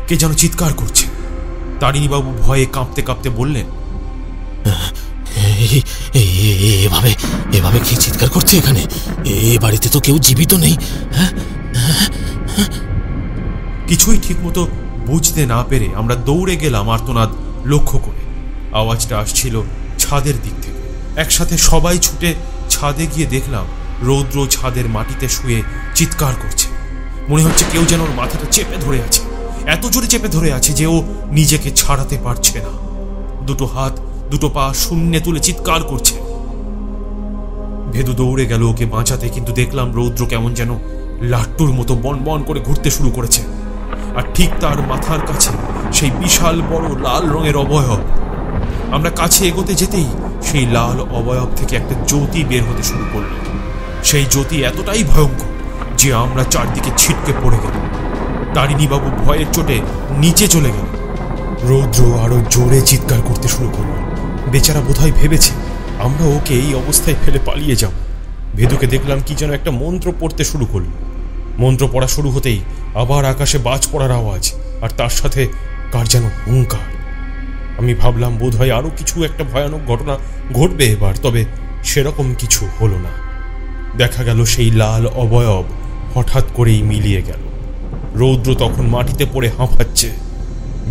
কে যেন চিৎকার করছে। তারিণীবাবু ভয়ে কাঁপতে কাঁপতে বললেন, এভাবে কি চিৎকার করছে এখানে? এ বাড়িতে তো কেউ জীবিত নেই। কিছুই ঠিকমতো বুঝতে না পেরে আমরা দৌড়ে গেলাম আর্তনাদ লক্ষ্য করে। আওয়াজটা আসছিল ছাদের দিক থেকে। একসাথে সবাই ছুটে ছাদে গিয়ে দেখলাম রৌদ্র ছাদের মাটিতে শুয়ে চিৎকার করছে। মনে হচ্ছে কেউ যেন ওর মাথাটা চেপে ধরে আছে, এত জোরে চেপে ধরে আছে যে ও নিজেকে ছাড়াতে পারছে না। দুটো হাত দুটো পা শূন্যে তুলে চিৎকার করছে। ভেদু দৌড়ে গেল ওকে বাঁচাতে, কিন্তু দেখলাম রৌদ্র কেমন যেন লাট্টুর মতো বন বন করে ঘুরতে শুরু করেছে। আর ঠিক তার মাথার কাছে সেই বিশাল বড় লাল রঙের অবয়ব। আমরা কাছে এগোতে যেতেই সেই লাল অবয়ব থেকে একটা জ্যোতি বের হতে শুরু করলো। সেই জ্যোতি এতটাই ভয়ঙ্কর যে আমরা চারদিকে ছিটকে পড়ে গেল। তারিণীবাবু ভয়ের চোটে নিচে চলে গেল। রৌদ্র আরো জোরে চিৎকার করতে শুরু করলো। বেচারা বোধহয় ভেবেছে আমরা ওকে এই অবস্থায় ফেলে পালিয়ে যাব। ভেদুকে দেখলাম কি যেন একটা মন্ত্র পড়তে শুরু করলো। মন্ত্র পড়া শুরু হতেই আবার আকাশে বাজ পড়ার আওয়াজ, আর তার সাথে কার যেন হুঙ্কার। আমি ভাবলাম বোধহয় আরো কিছু একটা ভয়ানক ঘটনা ঘটবে এবার, তবে সেরকম কিছু হলো না। দেখা গেল সেই লাল অবয়ব হঠাৎ করেই মিলিয়ে গেল। রৌদ্র তখন মাটিতে পড়ে হাঁপাচ্ছে।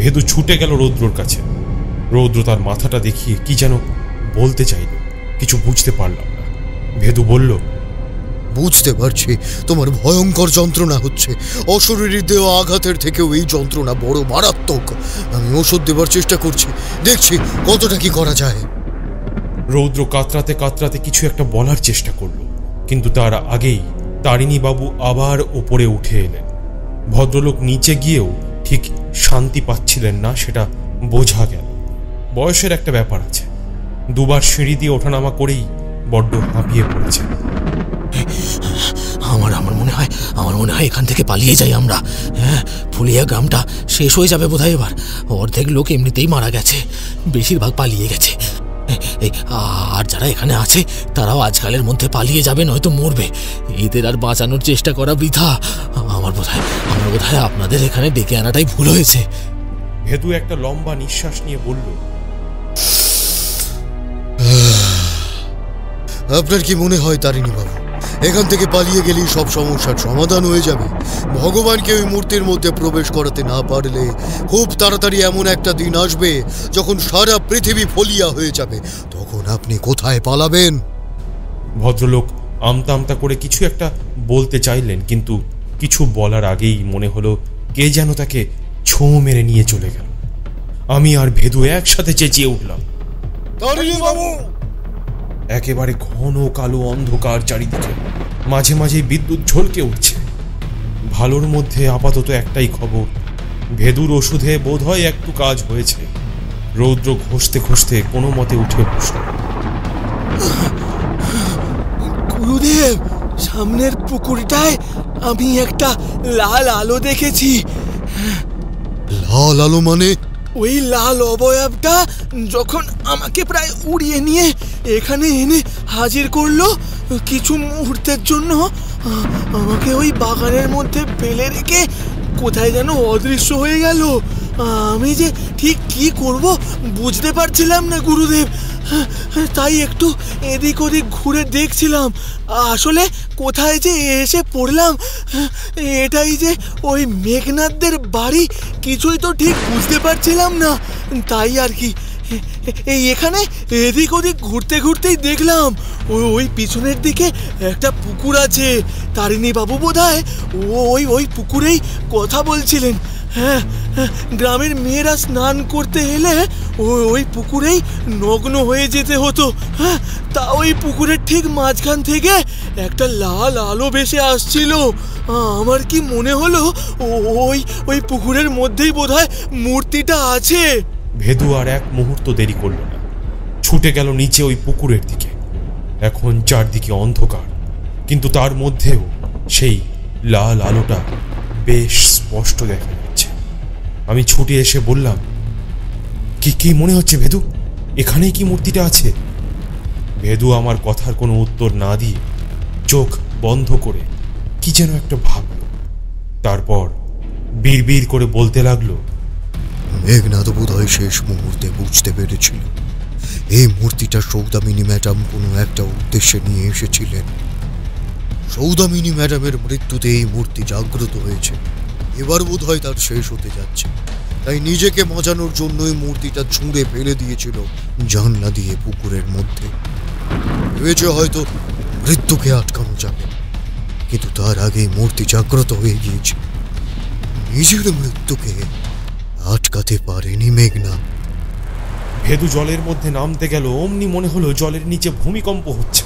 ভেদু ছুটে গেল রৌদ্রর কাছে। রৌদ্র তার মাথাটা দেখিয়ে কি যেন বলতে চাইল, কিছু বুঝতে পারলাম না। ভেদু বলল, বুঝতে পারছি তোমার ভয়ঙ্কর যন্ত্রণা হচ্ছে। অশরীরী দেওয়া আঘাতের থেকেও এই যন্ত্রণা বড় মারাত্মক। আমি ওষুধ দেবার চেষ্টা করছি, দেখছি কতটা কি করা যায়। রৌদ্র কাতরাতে কাতরাতে কিছু একটা বলার চেষ্টা করল, কিন্তু তার আগেই তারিণীবাবু আবার ওপরে উঠে এলেন। ভদ্রলোক নিচে গিয়েও ঠিক শান্তি পাচ্ছিলেন না, সেটা বোঝা গেল। বয়সের একটা ব্যাপার আছে, দুবার সিঁড়ি দিয়ে ওঠানামা করেই বড্ড হাঁপিয়ে পড়েছে। আমার মনে হয় এখান থেকে পালিয়ে যাই আমরা। হ্যাঁ, ফুলিয়া গ্রামটা শেষ হয়ে যাবে বোধহয় এবার। অর্ধেক লোক এমনিতেই মারা গেছে, বেশিরভাগ পালিয়ে গেছে। আর যারা এখানে আছে তারাও আজকালের মধ্যে পালিয়ে যাবে, নয়তো মরবে। এদের আর বাঁচানোর চেষ্টা করা বৃথা। আমার বোধহয় আপনাদের এখানে ডেকে আনাটাই ভুল হয়েছে। ভেদু একটা লম্বা নিঃশ্বাস নিয়ে বলল, আপনার কি মনে হয় তারিণীবাবু, এখান থেকে পালিয়ে গেলেই সব সমস্যার সমাধান হয়ে যাবে? ভগবানকে ওই মূর্তির মধ্যে প্রবেশ করাতে না পারলে খুব তাড়াতাড়ি এমন একটা দিন আসবে যখন সারা পৃথিবী ফলিয়া হয়ে যাবে। তখন আপনি কোথায় পালাবেন? ভদ্রলোক আমতা আমতা করে কিছু একটা বলতে চাইলেন, কিন্তু কিছু বলার আগেই মনে হলো কে যেন তাকে ছোঁ মেরে নিয়ে চলে গেল। আমি আর ভেদু একসাথে চেঁচিয়ে উঠলাম, তারিণীবাবু! একেবারে ঘন কালো অন্ধকার চারিদিকে, মাঝে মাঝে বিদ্যুৎ ঝলকে উঠছে। ভালোর মধ্যে আপাতত একটাই খবর, ভেদুর ওষুধে বোধহয় একটু কাজ হয়েছে। রৌদ্র ঘষতে ঘষতে কোনো মতে উঠে বসল। গুরুদেব, সামনের পুকুরটায় আমি একটা লাল আলো দেখেছি। লাল আলো মানে? ওই লাল অবয়বটা যখন আমাকে প্রায় উড়িয়ে নিয়ে এখানে এনে হাজির করলো, কিছু মুহূর্তের জন্য আমাকে ওই বাগানের মধ্যে ফেলে রেখে কোথায় যেন অদৃশ্য হয়ে গেল। আমি যে ঠিক কি করব বুঝতে পারছিলাম না গুরুদেব, তাই একটু এদিক ওদিক ঘুরে দেখছিলাম। আসলে কোথায় যে এসে পড়লাম, এটাই যে ওই মেঘনাথদের বাড়ি, কিছুই তো ঠিক বুঝতে পারছিলাম না। তাই আর কি এই এখানে এদিক ওদিক ঘুরতে ঘুরতেই দেখলাম ওই পিছনের দিকে একটা পুকুর আছে। তারিণীবাবু বোধহয় ওই পুকুরেই কথা বলছিলেন। হ্যাঁ, গ্রামের মেয়েরা স্নান করতে এলে ওই পুকুরেই নগ্ন হয়ে যেতে হতো। হ্যাঁ, তা ওই পুকুরের ঠিক মাঝখান থেকে একটা লাল আলো ভেসে আসছিল। আমার কি মনে হলো ওই পুকুরের মধ্যেই বোধহয় মূর্তিটা আছে। ভেদু আর এক মুহূর্ত দেরি করল না, ছুটে গেল নিচে ওই পুকুরের দিকে। এখন চারদিকে অন্ধকার, কিন্তু তার মধ্যেও সেই লাল আলোটা বেশ স্পষ্ট দেখা যাচ্ছে। আমি ছুটে এসে বললাম, কি মনে হচ্ছে ভেদু? এখানেই কি মূর্তিটা আছে? ভেদু আমার কথার কোনো উত্তর না দিয়ে চোখ বন্ধ করে কি যেন একটা ভাবল। তারপর বিড়বিড় করে বলতে লাগলো, মেঘনাথ বোধহয় শেষ মুহূর্তে বুঝতে পেরেছিল এই মূর্তিটা সৌদামিনী ম্যাডাম কোনো একটা উদ্দেশ্যে নিয়ে এসেছিলেন। সৌদামিনী ম্যাডামের মৃত্যুতে এই মূর্তি জাগ্রত হয়েছে। এবার বোধহয় তার শেষ হতে যাচ্ছে। তাই নিজেকে বাঁচানোর জন্যই মূর্তিটা ছুঁড়ে ফেলে দিয়েছিল জানলা দিয়ে পুকুরের মধ্যে। ভেবেছে হয়তো মৃত্যুকে আটকানো যাবে, কিন্তু তার আগেই মূর্তি জাগ্রত হয়ে গিয়েছে। নিজের মৃত্যুকে আটকাতে পারেনি মেঘনা। ভেদু জলের মধ্যে নামতে গেল, অমনি মনে হলো জলের নিচে ভূমিকম্প হচ্ছে।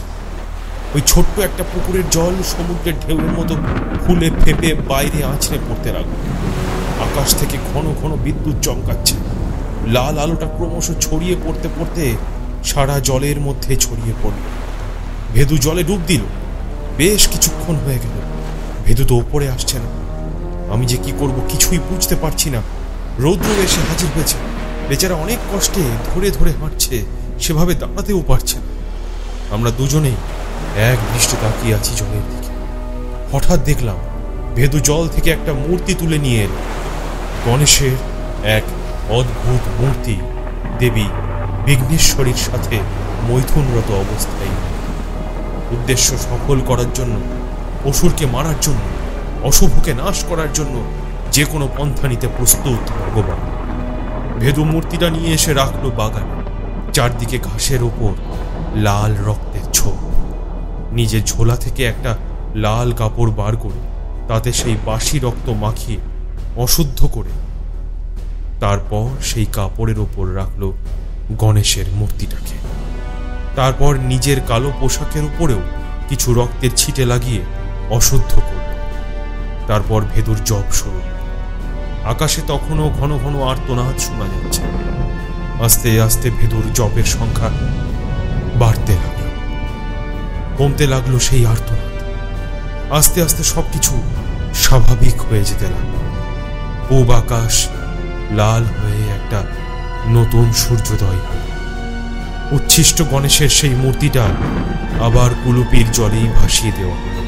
ওই ছোট্ট একটা পুকুরের জল সমুদ্রের ঢেউয়ের মতো ফুলে ফেপে বাইরে আছড়ে পড়তে লাগলো। আকাশ থেকে ঘন ঘন বিদ্যুৎ চমকাচ্ছে। লাল আলোটা ক্রমশ ছড়িয়ে পড়তে পড়তে সারা জলের মধ্যে ছড়িয়ে পড়ল। ভেদু জলে ডুব দিল। বেশ কিছুক্ষণ হয়ে গেল, ভেদু তো ওপরে আসছে না। আমি যে কি করব কিছুই বুঝতে পারছি না। রৌদ্র এসে হাজির হয়েছে। বেচারা অনেক কষ্টে ধরে ধরে হাঁটছে, সেভাবে দাঁড়াতেও পারছে না। আমরা দুজনেই এক দৃষ্টে তাকিয়ে আছি জলের দিকে। হঠাৎ দেখলাম ভেদু জল থেকে একটা মূর্তি তুলে নিয়ে এল। গণেশের এক অদ্ভুত মূর্তি, দেবী বিঘ্নেশ্বরীর সাথে মৈথুনরত অবস্থায়। উদ্দেশ্য সফল করার জন্য, অসুরকে মারার জন্য, অশুভকে নাশ করার জন্য যে কোনো পন্থা নিতে প্রস্তুত ভগবান। ভেদু মূর্তিটা নিয়ে এসে রাখলো বাগানে। চারদিকে ঘাসের ওপর লাল রক্তের ছোপ। নিজের ঝোলা থেকে একটা লাল কাপড় বার করে তাতে সেই বাসি রক্ত মাখিয়ে অশুদ্ধ করে তারপর সেই কাপড়ের ওপর রাখলো গণেশের মূর্তিটাকে। তারপর নিজের কালো পোশাকের উপরেও কিছু রক্তের ছিটে লাগিয়ে অশুদ্ধ করল। তারপর ভেদুর জপ শুরু। আকাশে তখনও ঘন ঘন আর্তনাদ শোনা যাচ্ছে। আস্তে আস্তে ভেদুর জপের সংখ্যা বাড়তে লাগলো, কমতে লাগলো সেই আর্তনাদ। আস্তে আস্তে সবকিছু স্বাভাবিক হয়ে যেতে লাগলো। পূব আকাশ লাল হয়ে একটা নতুন সূর্যোদয় হল। উচ্ছিষ্ট গণেশের সেই মূর্তিটা আবার কুলুপির জলেই ভাসিয়ে দেওয়া হলো।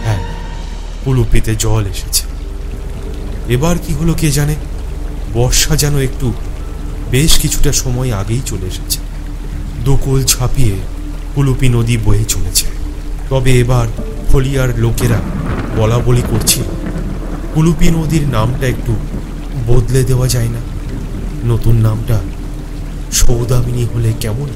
হ্যাঁ, কুলুপিতে জল এসেছে। এবার কি হলো কে জানে। বর্ষা যেন একটু বেশ কিছুটা সময় আগেই চলে এসেছে। দুকুল ছাপিয়ে কুলুপি নদী বয়ে চলেছে। তবে এবার ফলিয়ার লোকেরা বলা বলি করছিল, কুলুপি নদীর নামটা একটু বদলে দেওয়া যায় না? নতুন নামটা সৌদামিনী হলে কেমন?